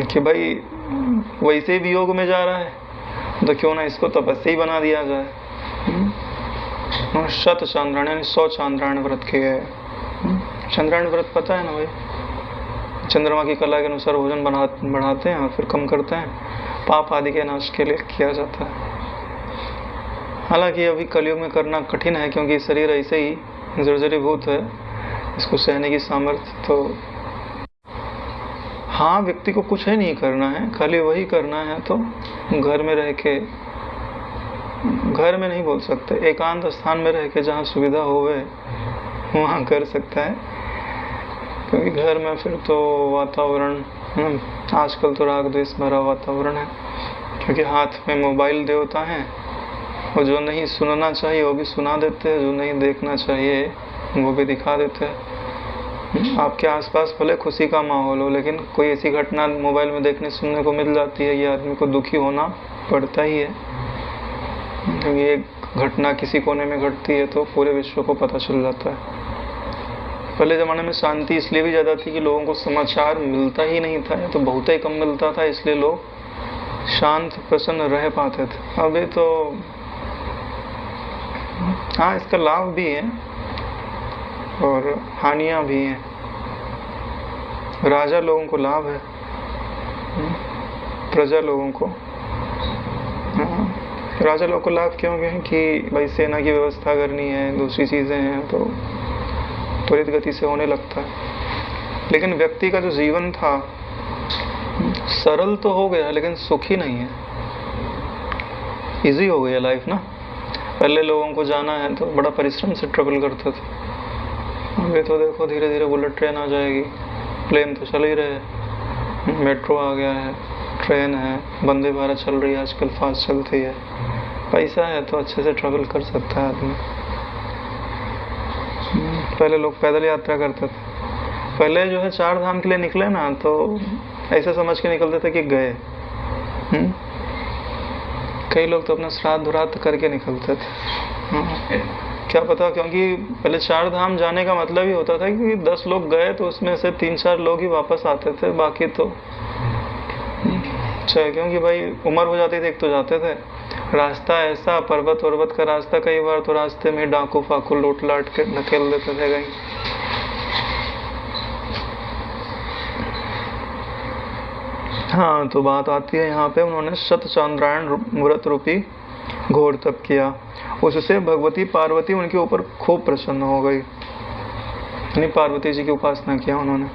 कि भाई वैसे ही वियोग में जा रहा है तो क्यों ना इसको तपस्या ही बना दिया जाए। शत चांद्रायण यानी 100 चांद्रायण व्रत किए। चांद्रायण व्रत पता है ना भाई, चंद्रमा की कला के अनुसार भोजन बढ़ाते हैं और फिर कम करते हैं, पाप आदि के नाश के लिए किया जाता है। हालांकि अभी कलयुग में करना कठिन है, क्योंकि शरीर ऐसे ही जर्जरीभूत है, इसको सहने की सामर्थ्य तो हाँ, व्यक्ति को कुछ है नहीं करना है, खाली वही करना है तो घर में रह के, घर में नहीं बोल सकते, एकांत स्थान में रह के जहाँ सुविधा होवे वहाँ कर सकता है, क्योंकि घर में फिर तो वातावरण आजकल तो राग द्वेष भरा वातावरण है, क्योंकि हाथ में मोबाइल देवता है, और जो नहीं सुनना चाहिए वो भी सुना देते हैं, जो नहीं देखना चाहिए वो भी दिखा देते हैं। आपके आसपास भले खुशी का माहौल हो, लेकिन कोई ऐसी घटना मोबाइल में देखने सुनने को मिल जाती है, ये आदमी को दुखी होना पड़ता ही है, क्योंकि एक घटना किसी कोने में घटती है तो पूरे विश्व को पता चल जाता है। पहले ज़माने में शांति इसलिए भी ज़्यादा थी कि लोगों को समाचार मिलता ही नहीं था, तो बहुत ही कम मिलता था, इसलिए लोग शांत प्रसन्न रह पाते थे। अभी तो हाँ, इसका लाभ भी है और हानियाँ भी हैं। राजा लोगों को लाभ है, प्रजा लोगों को, राजा लोगों को लाभ क्यों है कि भाई सेना की व्यवस्था करनी है, दूसरी चीज़ें हैं, तो त्वरित गति से होने लगता है। लेकिन व्यक्ति का जो जीवन था सरल तो हो गया, लेकिन सुखी नहीं है। इजी हो गया लाइफ ना। पहले लोगों को जाना है तो बड़ा परिश्रम से ट्रेवल करते थे, अभी तो देखो धीरे धीरे बुलेट ट्रेन आ जाएगी, प्लेन तो चल ही रहे, मेट्रो आ गया है, ट्रेन है, वंदे भारत चल रही है, आजकल फास्ट चलती है। पैसा है तो अच्छे से ट्रेवल कर सकता है आदमी। पहले लोग पैदल यात्रा करते थे, पहले जो है 4 धाम के लिए निकले ना तो ऐसे समझ के निकलते थे कि गए। कई लोग तो अपना श्राद्ध उराद्ध करके निकलते थे, क्या पता, क्योंकि पहले 4 धाम जाने का मतलब ही होता था कि 10 लोग गए तो उसमें से 3-4 लोग ही वापस आते थे, बाकी तो क्योंकि भाई उम्र हो जाती थी, एक तो जाते थे, रास्ता ऐसा पर्वत का रास्ता, कई बार तो रास्ते में डाकू फाकू लूट लाट के धकेल देते थे कहीं। हाँ, तो बात आती है यहाँ पे, उन्होंने शत चांद्रायण व्रत रूपी घोर तप किया, उससे भगवती पार्वती उनके ऊपर खूब प्रसन्न हो गई, यानी पार्वती जी की उपासना किया उन्होंने।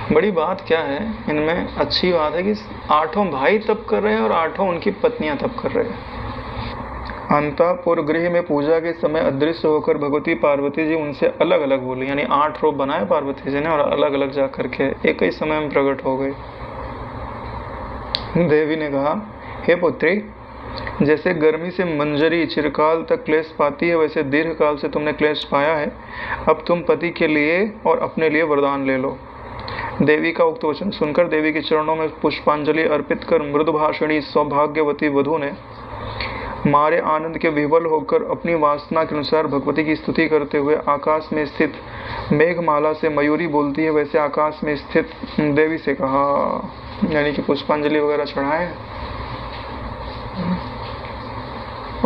बड़ी बात क्या है इनमें, अच्छी बात है कि 8 भाई तप कर रहे हैं और 8 उनकी पत्नियां तप कर रहे हैं। अंतःपुर गृह में पूजा के समय अदृश्य होकर भगवती पार्वती जी उनसे अलग अलग बोली, यानी 8 रूप बनाए पार्वती जी ने और अलग अलग जा करके एक ही समय में प्रकट हो गई। देवी ने कहा, हे पुत्री, जैसे गर्मी से मंजरी चिरकाल तक क्लेश पाती है, वैसे दीर्घ काल से तुमने क्लेश पाया है, अब तुम पति के लिए और अपने लिए वरदान ले लो। देवी का उक्त वचन सुनकर देवी के चरणों में पुष्पांजलि अर्पित कर मृदुभाषिणी सौभाग्यवती वधू ने मारे आनंद के विह्वल होकर अपनी वासना के अनुसार भगवती की स्तुति करते हुए आकाश में स्थित मेघमाला से मयूरी बोलती है वैसे आकाश में स्थित देवी से कहा, यानी कि पुष्पांजलि वगैरह चढ़ाए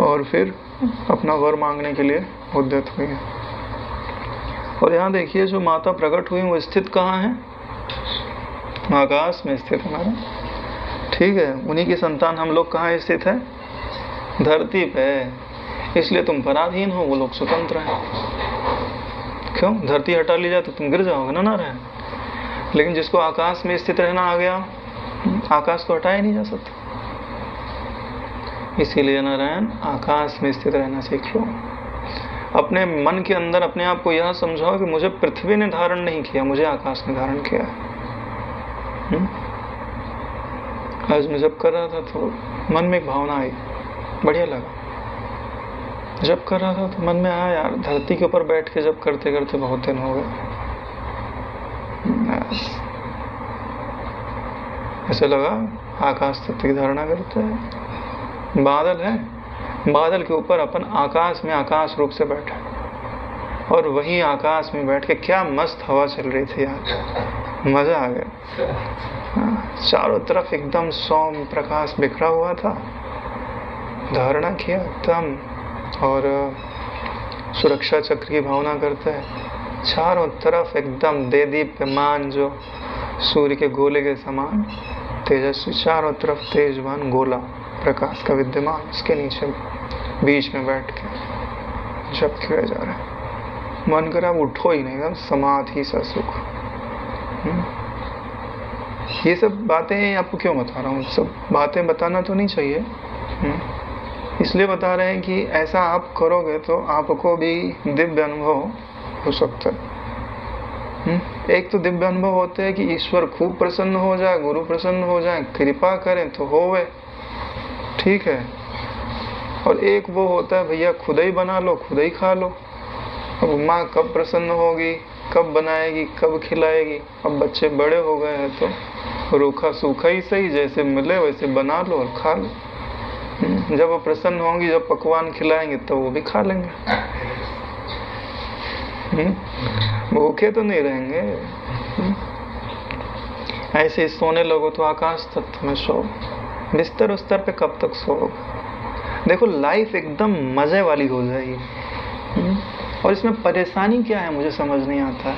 और फिर अपना वर मांगने के लिए उद्यत हुई है। और यहाँ देखिए, जो माता प्रकट हुई वो स्थित कहाँ है? आकाश में स्थित हमारा, ठीक है। उन्हीं की संतान हम लोग कहाँ स्थित है? धरती पे। इसलिए तुम पराधीन हो, वो लोग स्वतंत्र हैं। क्यों? धरती हटा ली जाए तो तुम गिर जाओगे ना रहे। लेकिन जिसको आकाश में स्थित रहना आ गया, आकाश को हटाया नहीं जा सकता। इसीलिए नारायण आकाश में स्थित रहना सीख लो। अपने मन के अंदर अपने आप को यह समझाओ कि मुझे पृथ्वी ने धारण नहीं किया, मुझे आकाश ने धारण किया। आज मैं जब कर रहा था तो मन में एक भावना आई, बढ़िया लगा। जब कर रहा था तो मन में आया, यार धरती के ऊपर बैठ के जब करते करते बहुत दिन हो गए। ऐसे लगा आकाश तत्व की धारणा करते हैं। बादल है, बादल के ऊपर अपन आकाश में आकाश रूप से बैठे, और वही आकाश में बैठ के क्या मस्त हवा चल रही थी यार, मजा आ गया। चारों तरफ एकदम सौम्य प्रकाश बिखरा हुआ था, धारणा किया एकदम, और सुरक्षा चक्र की भावना करते हैं। चारों तरफ एकदम दे दीप्यमान जो सूर्य के गोले के समान तेजस्वी, चारों तरफ तेजवान गोला प्रकाश का विद्यमान, इसके नीचे बीच में बैठ के जप किया जा रहा है। मन कर अब उठो ही नहीं, एकदम समाधि सा सुख। ये सब बातें आपको क्यों बता रहा हूँ? सब बातें बताना तो नहीं चाहिए, इसलिए बता रहे हैं कि ऐसा आप करोगे तो आपको भी दिव्य अनुभव हो सकता है। एक तो दिव्य अनुभव होते हैं कि ईश्वर खूब प्रसन्न हो जाए, गुरु प्रसन्न हो जाए, कृपा करें तो होवे, ठीक है। और एक वो होता है भैया खुद ही बना लो, खुद ही खा लो। अब माँ कब प्रसन्न होगी, कब बनाएगी, कब खिलाएगी। अब बच्चे बड़े हो गए हैं तो रूखा सूखा ही सही, जैसे मिले वैसे बना लो और खा लो। जब वो प्रसन्न होंगी, जब पकवान खिलाएंगे तो वो भी खा लेंगे, भूखे तो नहीं रहेंगे। ऐसे ही सोने लगो तो आकाश तत्व में सो, बिस्तर उस्तर पे कब तक सोओगे। देखो लाइफ एकदम मजे वाली हो जाएगी। और इसमें परेशानी क्या है मुझे समझ नहीं आता है।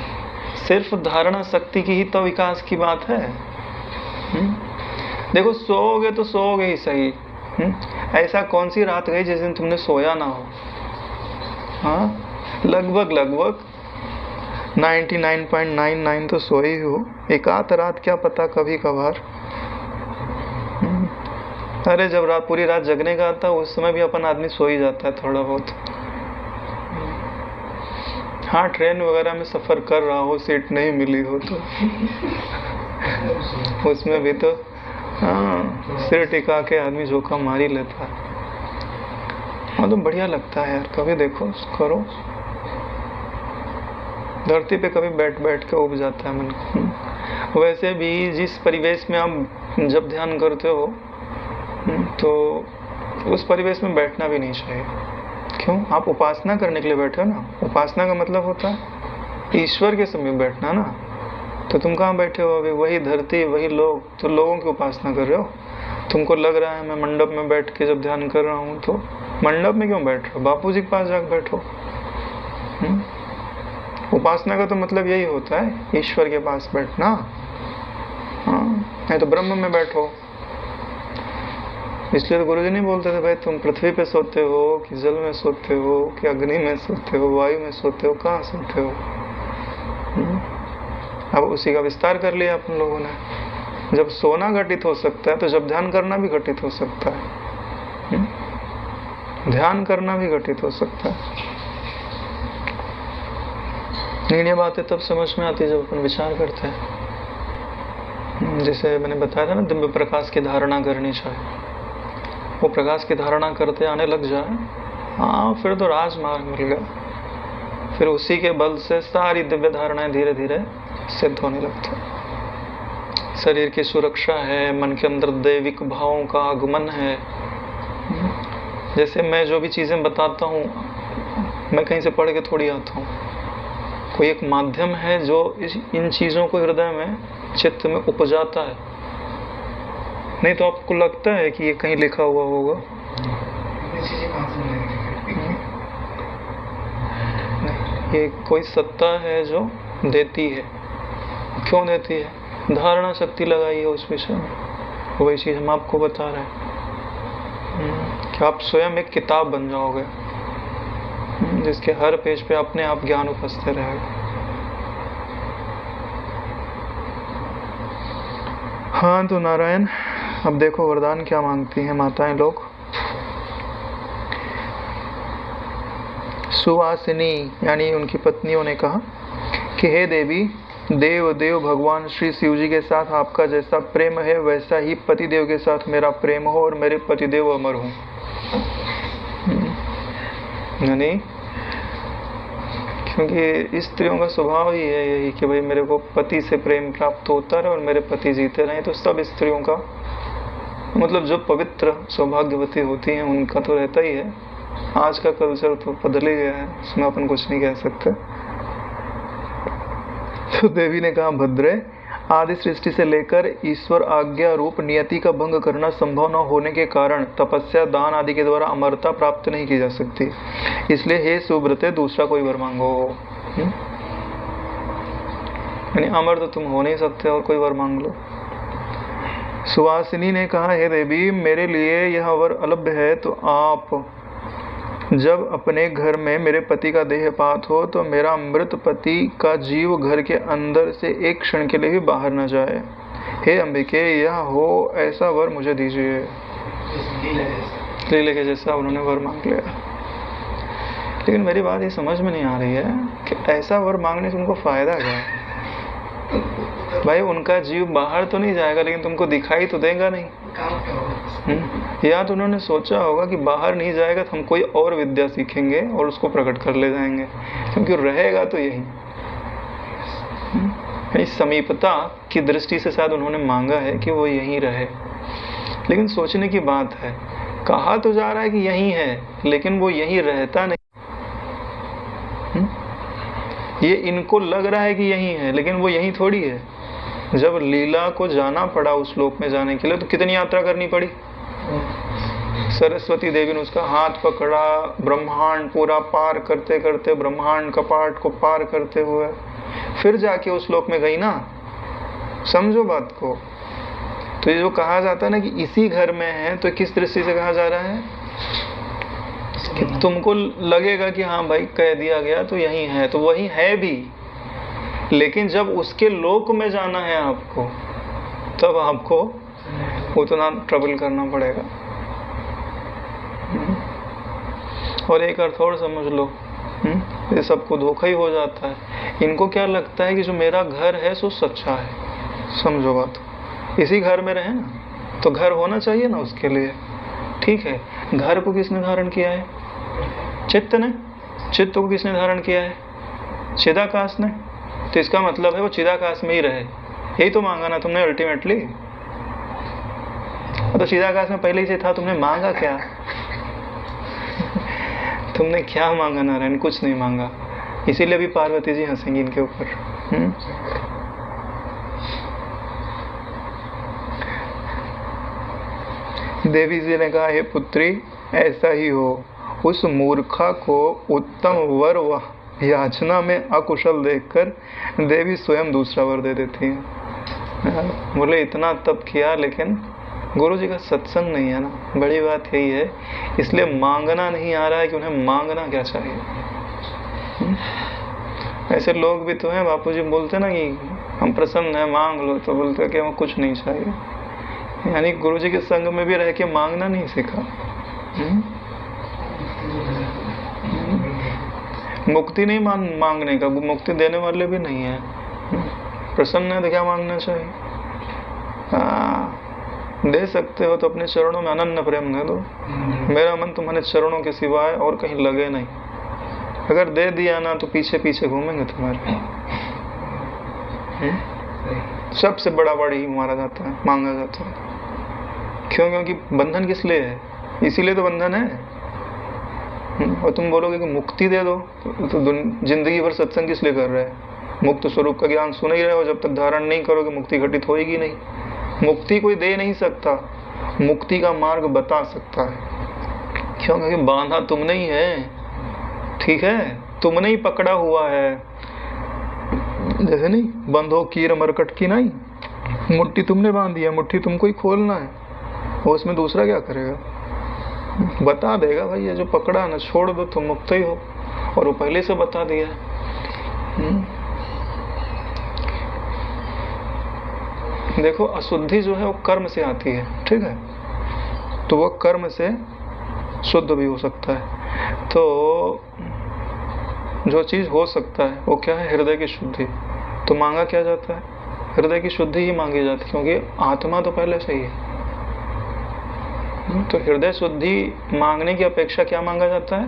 सिर्फ धारणा शक्ति की ही तो विकास की बात है। देखो सोओगे तो सोओगे ही सही। ऐसा कौन सी रात गई जिस दिन तुमने सोया ना हो? हाँ, लगभग 99.99 तो सोई हो, एक आध रात क्या पता कभी कभार। अरे जब रात पूरी रात जगने का आता उस समय भी अपन आदमी सो ही जाता है थोड़ा बहुत। हाँ, ट्रेन वगैरह में सफर कर रहा हो, सीट नहीं मिली हो तो उसमें भी तो हाँ सिर टिका के आदमी जोखिम मार ही लेता है। तो बढ़िया लगता है यार, कभी देखो करो। धरती पे कभी बैठ बैठ के उब जाता है मन। वैसे भी जिस परिवेश में आप जब ध्यान करते हो तो उस परिवेश में बैठना भी नहीं चाहिए। क्यों? आप उपासना करने के लिए बैठे हो ना। उपासना का मतलब होता है ईश्वर के समय बैठना ना। तो तुम कहाँ बैठे हो अभी? वही धरती, वही लोग, तो लोगों की उपासना कर रहे हो। तुमको लग रहा है मैं मंडप में बैठ के जब ध्यान कर रहा हूँ, तो मंडप में क्यों बैठ रहे हो? बापू जी के पास जाकर बैठो। उपासना का तो मतलब यही होता है ईश्वर के पास बैठना। हाँ, नहीं तो ब्रह्म में बैठो। इसलिए तो गुरुजी नहीं बोलते थे भाई तुम पृथ्वी पे सोते हो कि जल में सोते हो कि अग्नि में सोते हो, वायु में सोते हो, कहाँ सोते हो। अब उसी का विस्तार कर लिया अपन लोगों ने। जब सोना घटित हो सकता है तो जब ध्यान करना भी घटित हो सकता है। ध्यान करना भी घटित हो सकता है। ये बातें तब समझ में आती है जब अपन विचार करते हैं। जैसे मैंने बताया था ना, दिव्य प्रकाश की धारणा करनी चाहिए। वो प्रकाश की धारणा करते आने लग जाए, हाँ फिर तो राजमार्ग मिल गया। फिर उसी के बल से सारी दिव्य धारणाएं धीरे धीरे सिद्ध होने लगती है। शरीर की सुरक्षा है, मन के अंदर दैविक भावों का आगमन है। जैसे मैं जो भी चीज़ें बताता हूँ, मैं कहीं से पढ़ के थोड़ी आता हूँ। कोई एक माध्यम है जो इन चीज़ों को हृदय में, चित्त में उपजाता है। नहीं तो आपको लगता है कि ये कहीं लिखा हुआ होगा। ये कोई सत्ता है जो देती है। क्यों देती है? धारणा शक्ति लगाई है उस विषय में। वही चीज़ हम आपको बता रहे हैं कि आप स्वयं एक किताब बन जाओगे जिसके हर पेज पे अपने आप ज्ञान उपस्थित रहेगा। हाँ तो नारायण, अब देखो वरदान क्या मांगती हैं माताएं लोग। सुवासिनी यानी उनकी पत्नियों ने कहा कि हे देवी, देव देव भगवान श्री शिव जी के साथ आपका जैसा प्रेम है वैसा ही पतिदेव के साथ मेरा प्रेम हो और मेरे पतिदेव अमर हों। यानी क्योंकि स्त्रियों का स्वभाव ही है यही कि भाई मेरे को पति से प्रेम प्राप्त होता रहे और मेरे पति जीते रहें। तो सब स्त्रियों का मतलब जो पवित्र सौभाग्यवती होती हैं उनका तो रहता ही है। आज का कल्चर तो बदल ही गया है, उसमें अपन कुछ नहीं कह सकते। तो देवी ने कहा, भद्रे, आदि सृष्टि से लेकर ईश्वर आज्ञा रूप नियति का भंग करना संभव न होने के कारण तपस्या दान आदि के द्वारा अमरता प्राप्त नहीं की जा सकती। इसलिए हे सुब्रते, दूसरा कोई वर मांगो। यानी अमर तो तुम हो नहीं सकते और कोई वर मांग लो। सुवासिनी ने कहा, हे देवी, मेरे लिए यह वर अलभ्य है, तो आप जब अपने घर में मेरे पति का देहपात हो तो मेरा मृत पति का जीव घर के अंदर से एक क्षण के लिए भी बाहर न जाए। हे अंबिके, यह हो ऐसा वर मुझे दीजिए। लीले के जैसा उन्होंने वर मांग लिया। लेकिन मेरी बात ये समझ में नहीं आ रही है कि ऐसा वर मांगने से उनको फायदा क्या है। भाई उनका जीव बाहर तो नहीं जाएगा लेकिन तुमको दिखाई तो देगा नहीं। या तो उन्होंने सोचा होगा कि बाहर नहीं जाएगा तो हम कोई और विद्या सीखेंगे और उसको प्रकट कर ले जाएंगे, क्योंकि रहेगा तो यही। समीपता की दृष्टि से शायद उन्होंने मांगा है कि वो यहीं रहे। लेकिन सोचने की बात है, कहा तो जा रहा है कि यहीं है लेकिन वो यहीं रहता नहीं। ये इनको लग रहा है कि यहीं है लेकिन वो यहीं थोड़ी है। जब लीला को जाना पड़ा उस लोक में जाने के लिए तो कितनी यात्रा करनी पड़ी। सरस्वती देवी ने उसका हाथ पकड़ा, ब्रह्मांड पूरा पार करते करते, ब्रह्मांड कपाट को पार करते हुए फिर जाके उस लोक में गई ना। समझो बात को। तो ये जो कहा जाता है ना कि इसी घर में है, तो किस दृष्टि से कहा जा रहा है कि तुमको लगेगा कि हाँ भाई कह दिया गया तो यही है, तो वही है भी। लेकिन जब उसके लोक में जाना है आपको, तब आपको उतना ट्रबल करना पड़ेगा। और एक अर्थ और समझ लो, ये सबको धोखा ही हो जाता है। इनको क्या लगता है कि जो मेरा घर है सो सच्चा है। समझो बात, इसी घर में रहे ना तो घर होना चाहिए ना उसके लिए। ठीक है, घर को किसने धारण किया है? चित्त ने। चित्त को किसने धारण किया है? चिदाकाश ने। तो इसका मतलब है वो चिदाकाश में ही रहे। यही तो मांगा ना तुमने अल्टीमेटली। तो चिदाकाश में पहले ही से था, तुमने मांगा क्या? तुमने क्या मांगा नारायण? कुछ नहीं मांगा। इसीलिए भी पार्वती जी हंसेंगी इनके ऊपर। देवी जी ने कहा, हे पुत्री, ऐसा ही हो। उस मूर्खा को उत्तम वर व याचना में अकुशल देखकर देवी स्वयं दूसरा वर दे देती है। बोले इतना तप किया लेकिन गुरु जी का सत्संग नहीं है ना। बड़ी बात यही है, इसलिए मांगना नहीं आ रहा है कि उन्हें मांगना क्या चाहिए। ऐसे लोग भी तो हैं, बापूजी बोलते ना कि हम प्रसन्न हैं मांग लो, तो बोलते कि हमें कुछ नहीं चाहिए। यानी गुरु जी के संग में भी रह के मांगना नहीं सीखा। मुक्ति नहीं मांगने का, मुक्ति देने वाले भी नहीं है। प्रसन्न है तो क्या मांगना चाहिए? दे सकते हो तो अपने चरणों में अनन्य प्रेम दे दो। मेरा मन तुम्हारे चरणों के सिवाय और कहीं लगे नहीं। अगर दे दिया ना तो पीछे पीछे घूमेंगे तुम्हारे। सबसे बड़ा ही मारा जाता है, मांगा जाता है। क्यों? क्योंकि बंधन किस लिए है? इसीलिए तो बंधन है। और तुम बोलोगे कि मुक्ति दे दो, तो जिंदगी भर सत्संग किस लिए कर रहे हैं? मुक्त स्वरूप का ज्ञान सुन ही रहे हो। जब तक धारण नहीं करोगे मुक्ति घटित होएगी नहीं। मुक्ति कोई दे नहीं सकता, मुक्ति का मार्ग बता सकता है। क्यों? क्योंकि बांधा तुमने ही है। ठीक है, तुमने ही पकड़ा हुआ है। जैसे नहीं बंधो कीर मरकट की नहीं, मुट्ठी तुमने बांधी है, मुट्ठी तुमको ही खोलना है। वो उसमें दूसरा क्या करेगा? बता देगा भाई ये जो पकड़ा ना छोड़ दो, तुम मुक्त ही हो। और वो पहले से बता दिया। देखो, अशुद्धि जो है वो कर्म से आती है। ठीक है, तो वो कर्म से शुद्ध भी हो सकता है। तो जो चीज़ हो सकता है वो क्या है? हृदय की शुद्धि। तो मांगा क्या जाता है? हृदय की शुद्धि ही मांगी जाती है, क्योंकि आत्मा तो पहले से ही है। तो हृदय शुद्धि मांगने की अपेक्षा क्या मांगा जाता है?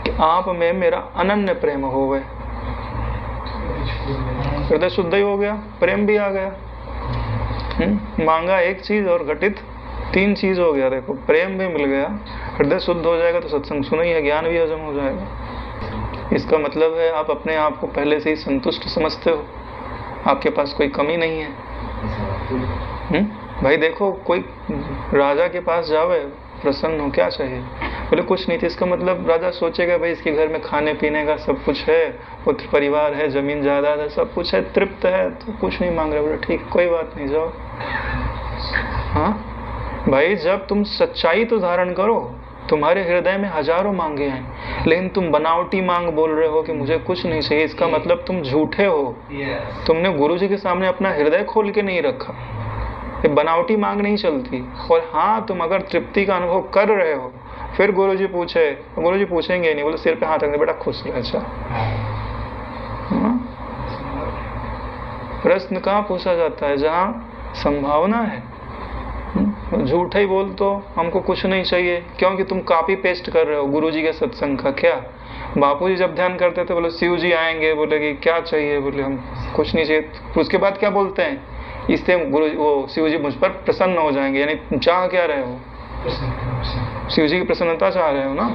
कि आप में मेरा अनन्य प्रेम हो गए। हृदय शुद्ध ही हो गया, प्रेम भी आ गया। मांगा एक चीज और घटित 3 चीज हो गया। देखो, प्रेम भी मिल गया, हृदय शुद्ध हो जाएगा तो सत्संग सुना ही है, ज्ञान भी हजम हो जाएगा। इसका मतलब है आप अपने आप को पहले से ही संतुष्ट समझते हो, आपके पास कोई कमी नहीं है। भाई देखो, कोई राजा के पास जावे, प्रसन्न हो, क्या चाहिए? बोले कुछ नहीं थी। इसका मतलब राजा सोचेगा भाई इसके घर में खाने पीने का सब कुछ है, पुत्र परिवार है, जमीन जायदाद है, सब कुछ है, तृप्त है, तो कुछ नहीं मांग रहे। बोले ठीक, कोई बात नहीं, जाओ। हाँ भाई, जब तुम सच्चाई तो धारण करो, तुम्हारे हृदय में हजारों मांगे हैं, लेकिन तुम बनावटी मांग बोल रहे हो कि मुझे कुछ नहीं चाहिए। इसका मतलब तुम झूठे हो। तुमने गुरुजी के सामने अपना हृदय खोल के नहीं रखा। ये बनावटी मांग नहीं चलती। और हाँ, तुम अगर तृप्ति का अनुभव कर रहे हो, फिर गुरुजी पूछे, गुरुजी पूछेंगे नहीं, बोले सिर पे हाथ रखने, बेटा खुश रह। अच्छा, प्रश्न कहाँ पूछा जाता है? जहाँ संभावना है। झूठा ही बोल तो हमको कुछ नहीं चाहिए, क्योंकि तुम कॉपी पेस्ट कर रहे हो गुरुजी के सत्संग का। क्या बापूजी जब ध्यान करते थे, बोले शिव जी आएंगे, बोले कि क्या चाहिए? बोले हम कुछ नहीं चाहिए। उसके बाद क्या बोलते हैं? इससे गुरु वो शिव जी मुझ पर प्रसन्न हो जाएंगे। यानी चाह क्या रहे हो? शिव जी की प्रसन्नता चाह रहे हो ना,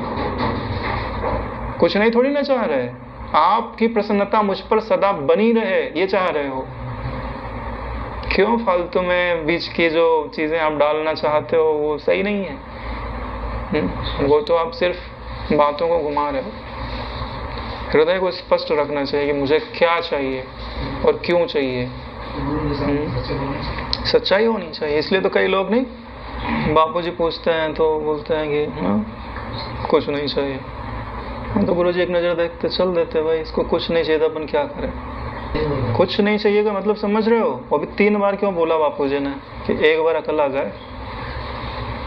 कुछ नहीं थोड़ी ना चाह रहे। आपकी प्रसन्नता मुझ पर सदा बनी रहे, ये चाह रहे हो। क्यों फालतू में बीच की जो चीजें आप डालना चाहते हो वो सही नहीं है। वो तो आप सिर्फ बातों को घुमा रहे हो। हृदय को स्पष्ट रखना चाहिए कि मुझे क्या चाहिए और क्यों चाहिए। सच्चाई होनी चाहिए। इसलिए तो कई लोग नहीं, बापूजी पूछते हैं तो बोलते हैं कि कुछ नहीं चाहिए। तो गुरुजी एक नज़र देखते चल देते, भाई इसको कुछ नहीं चाहिए, अपन क्या करें? कुछ नहीं चाहिए का मतलब समझ रहे हो? अभी 3 बार क्यों बोला बापूजी ने कि एक बार अकल आ जाए?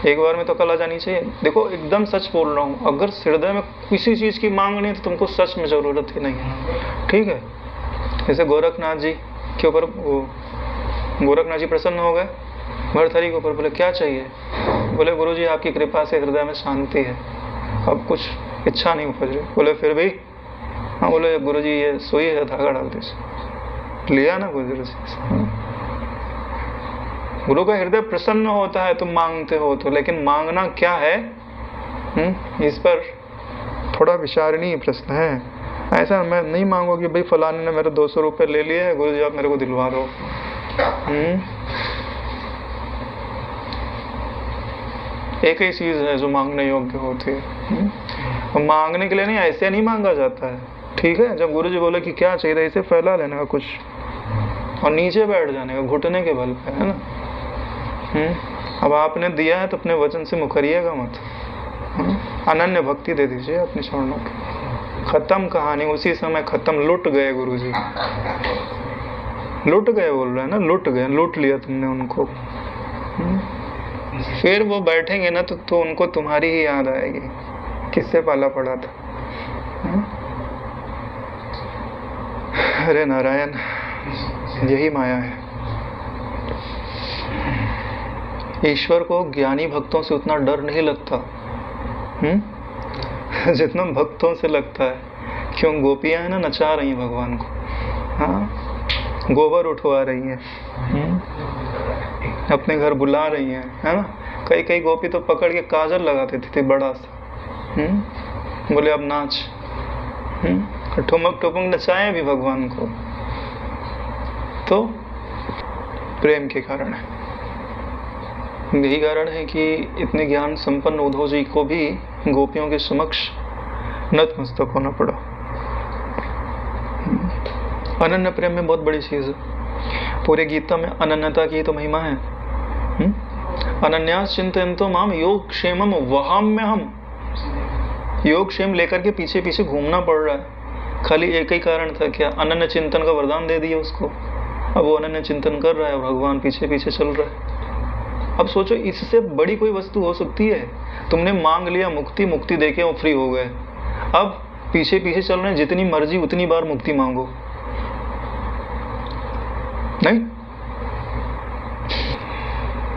एक बार में तो अकल आ जानी चाहिए। देखो, एकदम सच बोल रहा हूँ, अगर हृदय में किसी चीज़ की मांग नहीं तो तुमको सच में ज़रूरत ही नहीं है। ठीक है? जैसे गोरखनाथ जी के ऊपर, गोरखनाथ जी प्रसन्न हो गए भरथरी के ऊपर। बोले क्या चाहिए? बोले गुरुजी आपकी कृपा से हृदय में शांति है, अब कुछ इच्छा नहीं उपज रही। बोले फिर भी? हाँ। बोले गुरुजी ये सुई है, धागा डाल दीजिए। लिया ना गुरुजी से। गुरु का हृदय प्रसन्न होता है तुम मांगते हो तो, लेकिन मांगना क्या है? इस पर थोड़ा विचारणीय प्रश्न है। ऐसा मैं नहीं मांगो कि भाई फलाने ने मेरे 200 रुपये ले लिए है, गुरुजी आप मेरे को दिलवा दो। एक ही चीज है जो मांगने योग्य होती है। मांगने के लिए नहीं, ऐसे नहीं मांगा जाता है। ठीक है? जब गुरुजी बोले कि क्या चाहिए, ऐसे फैला लेने का कुछ और नीचे बैठ जाने का, घुटने के बल पे, है ना? अब आपने दिया है तो अपने वचन से मुकरिएगा मत। अनन्य भक्ति दे दीजिए अपने चरणों की। खत्म कहानी, उसी समय खत्म। लुट गए गुरुजी, लुट गए बोल रहे हैं ना, लुट गए, लूट लिया तुमने उनको। फिर वो बैठेंगे ना तो उनको तुम्हारी ही याद आएगी, किससे पाला पड़ा था। अरे नारायण, यही माया है। ईश्वर को ज्ञानी भक्तों से उतना डर नहीं लगता जितना भक्तों से लगता है। क्यों? गोपियां है ना, नचा रही हैं भगवान को। हाँ, गोबर उठवा रही हैं, अपने घर बुला रही हैं, है ना? कई गोपी तो पकड़ के काजल लगा देती थी बड़ा सा। बोले अब नाच। ठुमक ठुमक नचाए भी भगवान को, तो प्रेम के कारण है। यही कारण है कि इतने ज्ञान संपन्न उद्धव जी को भी गोपियों के समक्ष नतमस्तक होना पड़ा। अनन्य प्रेम में बहुत बड़ी चीज है। पूरे गीता में अनन्यता की तो महिमा है। अनन्यास चिंतयन्तो माम योग क्षेमम वहाम्यहम्। योग क्षेम लेकर के पीछे पीछे घूमना पड़ रहा है। खाली एक ही कारण था, क्या? अनन्य चिंतन का वरदान दे दिया उसको। अब वो अनन्य चिंतन कर रहा है, भगवान पीछे पीछे चल रहा है। अब सोचो, इससे बड़ी कोई वस्तु हो सकती है? तुमने मांग लिया मुक्ति, मुक्ति देके वो फ्री हो गए। अब पीछे पीछे चल रहे हैं, जितनी मर्जी उतनी बार मुक्ति मांगो। नहीं,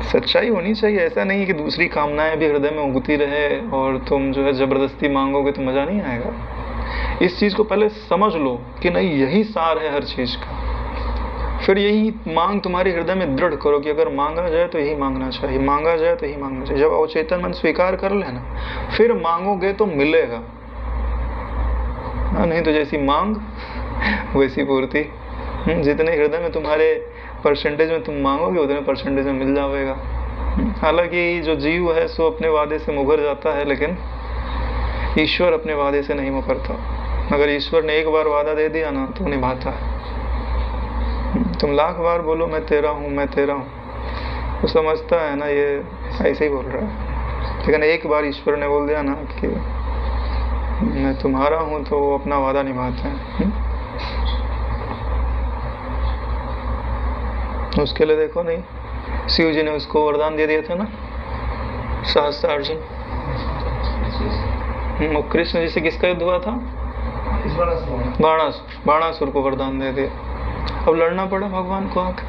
सच्चाई होनी चाहिए। ऐसा नहीं है कि दूसरी कामनाएं भी हृदय में उगती रहे और तुम जो है जबरदस्ती मांगोगे तो मजा नहीं आएगा। इस चीज को पहले समझ लो कि नहीं, यही सार है हर चीज का। फिर यही मांग तुम्हारे हृदय में दृढ़ करो कि अगर मांगा जाए तो यही मांगना चाहिए, मांगा जाए तो यही मांगना चाहिए। जब अवचेतन मन स्वीकार कर लेना, फिर मांगोगे तो मिलेगा। नहीं तो जैसी मांग वैसी पूर्ति। जितने हृदय में तुम्हारे परसेंटेज में तुम मांगोगे उतने परसेंटेज में मिल जाएगा। हालांकि जो जीव है सो अपने वादे से मुकर जाता है, लेकिन ईश्वर अपने वादे से नहीं मुकरता। अगर ईश्वर ने एक बार वादा दे दिया ना तो निभाता है। तुम लाख बार बोलो मैं तेरा हूँ, मैं तेरा हूँ, वो समझता है ना ये ऐसे ही बोल रहा है। लेकिन एक बार ईश्वर ने बोल दिया ना कि मैं तुम्हारा हूँ तो वो अपना वादा निभाते हैं। उसके लिए देखो नहीं, शिव जी ने उसको वरदान दे दिए थे ना, सहस्त्रार्जुन। कृष्ण जी से किसका युद्ध हुआ था? बाणासुर को वरदान दे दिया। अब लड़ना पड़ा भगवान को आकर,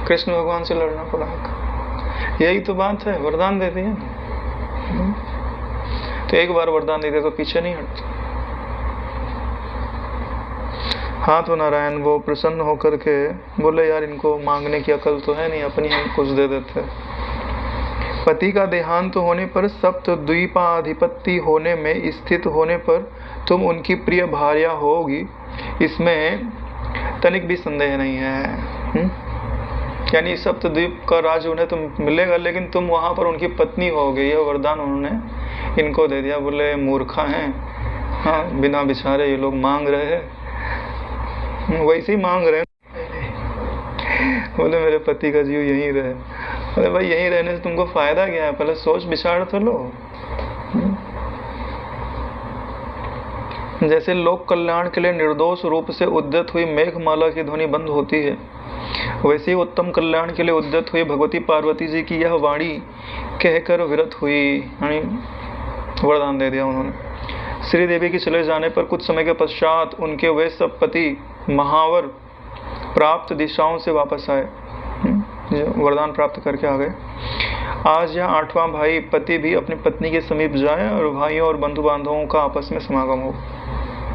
कृष्ण भगवान से लड़ना पड़ा आकर। यही तो बात है, वरदान दे दिया ना। तो एक बार वरदान दे दिया तो पीछे नहीं हटता। हाँ तो नारायण वो प्रसन्न होकर के बोले यार इनको मांगने की अकल तो है नहीं, अपनी हम कुछ दे देते। पति का देहांत होने पर सप्तद्वीपाधिपति होने में स्थित होने पर तुम उनकी प्रिय भार्या होगी, इसमें तनिक भी संदेह नहीं है। यानी सप्तद्वीप का राज उन्हें तुम मिलेगा, लेकिन तुम वहां पर उनकी पत्नी होगे। यह वरदान उन्होंने इनको दे दिया। बोले मूर्खा हैं, हाँ बिना बिचारे ये लोग मांग रहे हैं, वैसे ही मांग रहे हैं। बोले मेरे पति का जीव यहीं रहे। अरे भाई यहीं रहने से तुमको फायदा क्या है, पहले सोच विचार तो लो। जैसे लोक कल्याण के लिए निर्दोष रूप से उद्यत हुई मेघमाला की ध्वनि बंद होती है, वैसे ही उत्तम कल्याण के लिए उद्यत हुई भगवती पार्वती जी की यह वाणी कहकर विरत हुई। वरदान दे दिया उन्होंने। श्री देवी के चले जाने पर कुछ समय के पश्चात उनके वे सब पति महावर प्राप्त दिशाओं से वापस आए, वरदान प्राप्त करके आ गए। आज यह 8वां भाई पति भी अपनी पत्नी के समीप जाए और भाइयों और बंधु बांधवों का आपस में समागम हो,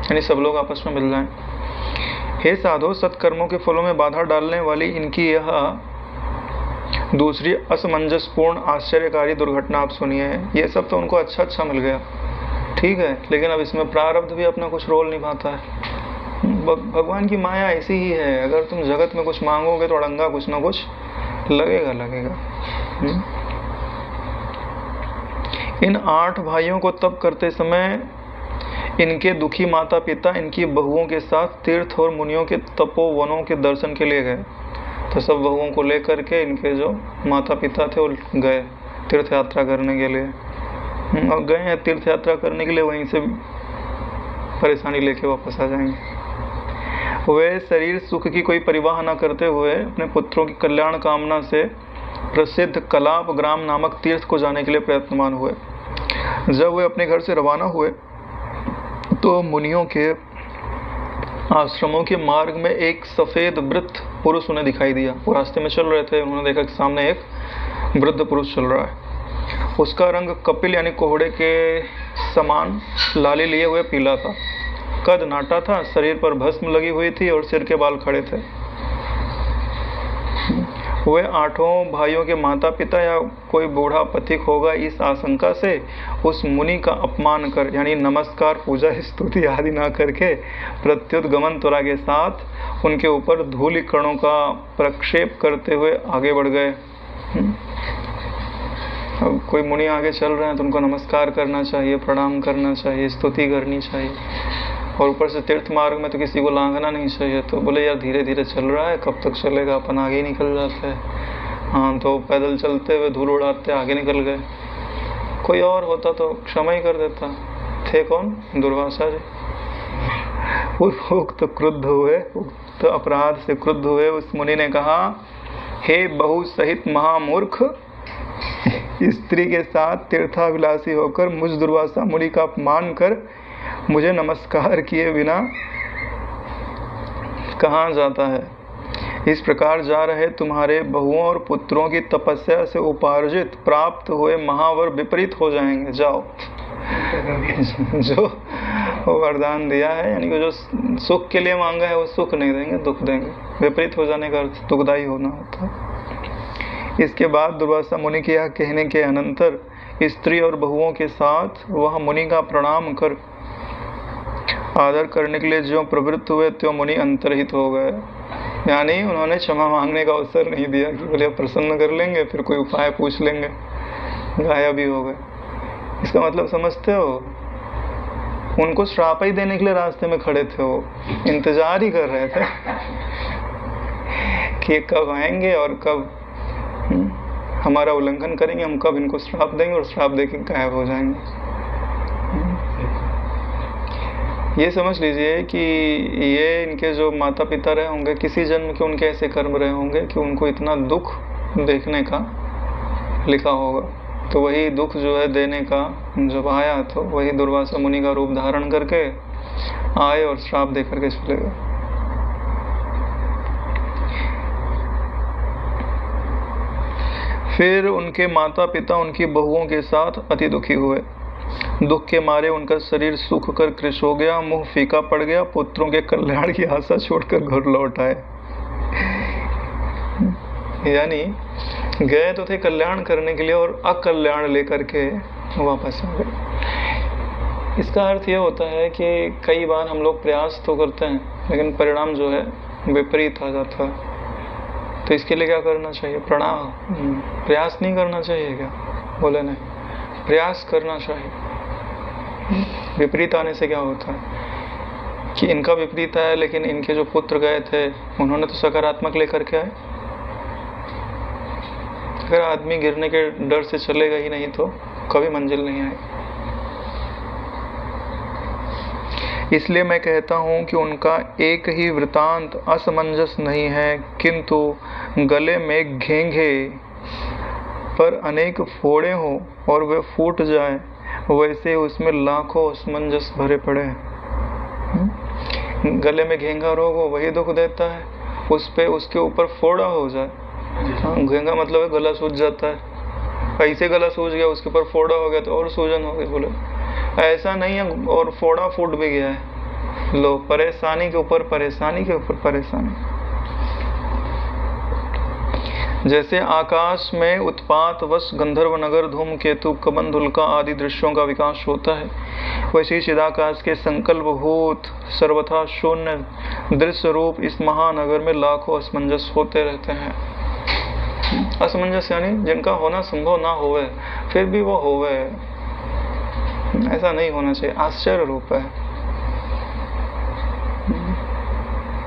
यानी सब लोग आपस में मिल जाएं। हे साधो, सत्कर्मों के फलों में बाधा डालने वाली इनकी यह दूसरी असमंजसपूर्ण आश्चर्यकारी दुर्घटना आप सुनिए। ये सब तो उनको अच्छा मिल गया, ठीक है, लेकिन अब इसमें प्रारब्ध भी अपना कुछ रोल निभाता है। भगवान की माया ऐसी ही है, अगर तुम जगत में कुछ मांगोगे तो अड़ंगा कुछ ना कुछ लगेगा। इन 8 भाइयों को तप करते समय इनके दुखी माता पिता इनकी बहुओं के साथ तीर्थ और मुनियों के तपोवनों के दर्शन के लिए गए। तो सब बहुओं को लेकर के इनके जो माता पिता थे वो गए तीर्थ यात्रा करने के लिए। और गए हैं तीर्थ यात्रा करने के लिए, वहीं से परेशानी लेके वापस आ जाएंगे। वे शरीर सुख की कोई परिवाह न करते हुए अपने पुत्रों की कल्याण कामना से प्रसिद्ध कलाप ग्राम नामक तीर्थ को जाने के लिए प्रयत्नवान हुए। जब वे अपने घर से रवाना हुए तो मुनियों के आश्रमों के मार्ग में एक सफेद वृद्ध पुरुष उन्हें दिखाई दिया। वो रास्ते में चल रहे थे, उन्होंने देखा कि सामने एक वृद्ध पुरुष चल रहा है। उसका रंग कपिल यानी कोहड़े के समान लाली लिए हुए पीला था, कद नाटा था, शरीर पर भस्म लगी हुई थी और सिर के बाल खड़े थे। वे 8 भाइयों के माता पिता या कोई बूढ़ा पथिक होगा, इस आशंका से उस मुनि का अपमान कर यानी नमस्कार पूजा स्तुति आदि ना करके प्रत्युत गमन त्वरा के साथ उनके ऊपर धूलि कणों का प्रक्षेप करते हुए आगे बढ़ गए। अब कोई मुनि आगे चल रहे हैं तो उनको नमस्कार करना चाहिए, प्रणाम करना चाहिए, स्तुति करनी चाहिए, और ऊपर से तीर्थ मार्ग में तो किसी को लांघना नहीं चाहिए। तो बोले यार धीरे धीरे चल रहा है, कब तक चलेगा, अपन आगे ही निकल जाते हैं। हाँ तो पैदल चलते हुए धूल उड़ाते आगे निकल गए। कोई और होता तो क्षमा ही कर देता। थे कौन? दुर्वासा जी। उक्त क्रुद्ध हुए, उक्त अपराध से क्रुद्ध हुए उस मुनि ने कहा, हे बहु सहित महामूर्ख, स्त्री के साथ तीर्थाभिलाषी होकर मुझ दुर्वासा मुनि का अपमान कर मुझे नमस्कार किए बिना कहाँ जाता है? इस प्रकार जा रहे तुम्हारे बहुओं और पुत्रों की तपस्या से उपार्जित प्राप्त हुए महावर विपरीत हो जाएंगे। जाओ। जो वरदान दिया है, यानी कि जो सुख के लिए मांगा है वो सुख नहीं देंगे, दुख देंगे। विपरीत हो जाने का अर्थ दुखदायी होना होता है। इसके बाद दुर्वासा मुनि के यह कहने के अनंतर स्त्री और बहुओं के साथ वह मुनि का प्रणाम कर आदर करने के लिए जो प्रवृत्त हुए त्यों मुनि अंतर्हित हो गए। यानी उन्होंने क्षमा मांगने का अवसर नहीं दिया कि बोले प्रसन्न कर लेंगे, फिर कोई उपाय पूछ लेंगे, गायब ही हो गए। इसका मतलब समझते हो? उनको श्राप ही देने के लिए रास्ते में खड़े थे, वो इंतजार ही कर रहे थे कि कब आएंगे और कब हमारा उल्लंघन करेंगे, हम कब इनको श्राप देंगे और श्राप देके गायब हो जाएंगे। ये समझ लीजिए कि ये इनके जो माता पिता रहे होंगे, किसी जन्म के उनके ऐसे कर्म रहे होंगे कि उनको इतना दुख देखने का लिखा होगा। तो वही दुख जो है देने का जब आया तो वही दुर्वासा मुनि का रूप धारण करके आए और श्राप दे करके चले गए। फिर उनके माता पिता उनकी बहुओं के साथ अति दुखी हुए। दुख के मारे उनका शरीर सूख कर कृश हो गया, मुंह फीका पड़ गया, पुत्रों के कल्याण की आशा छोड़कर घर लौट आए। यानी गए तो थे कल्याण करने के लिए और अकल्याण लेकर के वापस आ गए। इसका अर्थ यह होता है कि कई बार हम लोग प्रयास तो करते हैं लेकिन परिणाम जो है विपरीत आ जाता है। तो इसके लिए क्या करना चाहिए? प्रयास नहीं करना चाहिए क्या? बोले नहीं, प्रयास करना चाहिए। विपरीत आने से क्या होता है कि इनका विपरीत आया, लेकिन इनके जो पुत्र गए थे उन्होंने तो सकारात्मक लेकर के आए। अगर आदमी गिरने के डर से चलेगा ही नहीं तो कभी मंजिल नहीं आएगी। इसलिए मैं कहता हूँ कि उनका एक ही वृतांत असमंजस नहीं है, किंतु गले में घेंघे पर अनेक फोड़े हों और वे फूट जाए, वैसे उसमें लाखों असमंजस भरे पड़े हैं। गले में घेंघा रोग हो वही दुख देता है, उसके ऊपर फोड़ा हो जाए। घेंघा मतलब है गला सूज जाता है, ऐसे गला सूज गया उसके ऊपर फोड़ा हो गया तो और सूजन हो गई। बोले ऐसा नहीं है, और फोड़ा फूट भी गया है। लो, परेशानी के ऊपर परेशानी के ऊपर परेशानी। जैसे आकाश में उत्पात वश गंधर्व नगर, धूमकेतु, कबंध, उल्का आदि दृश्यों का विकास होता है, वैसे ही चिदाकाश के संकल्पभूत सर्वथा शून्य दृश्य रूप इस महानगर में लाखों असमंजस होते रहते हैं। असमंजस यानी जिनका होना संभव ना होवे फिर भी वो होवे, ऐसा नहीं होना चाहिए। आश्चर्य रूप है।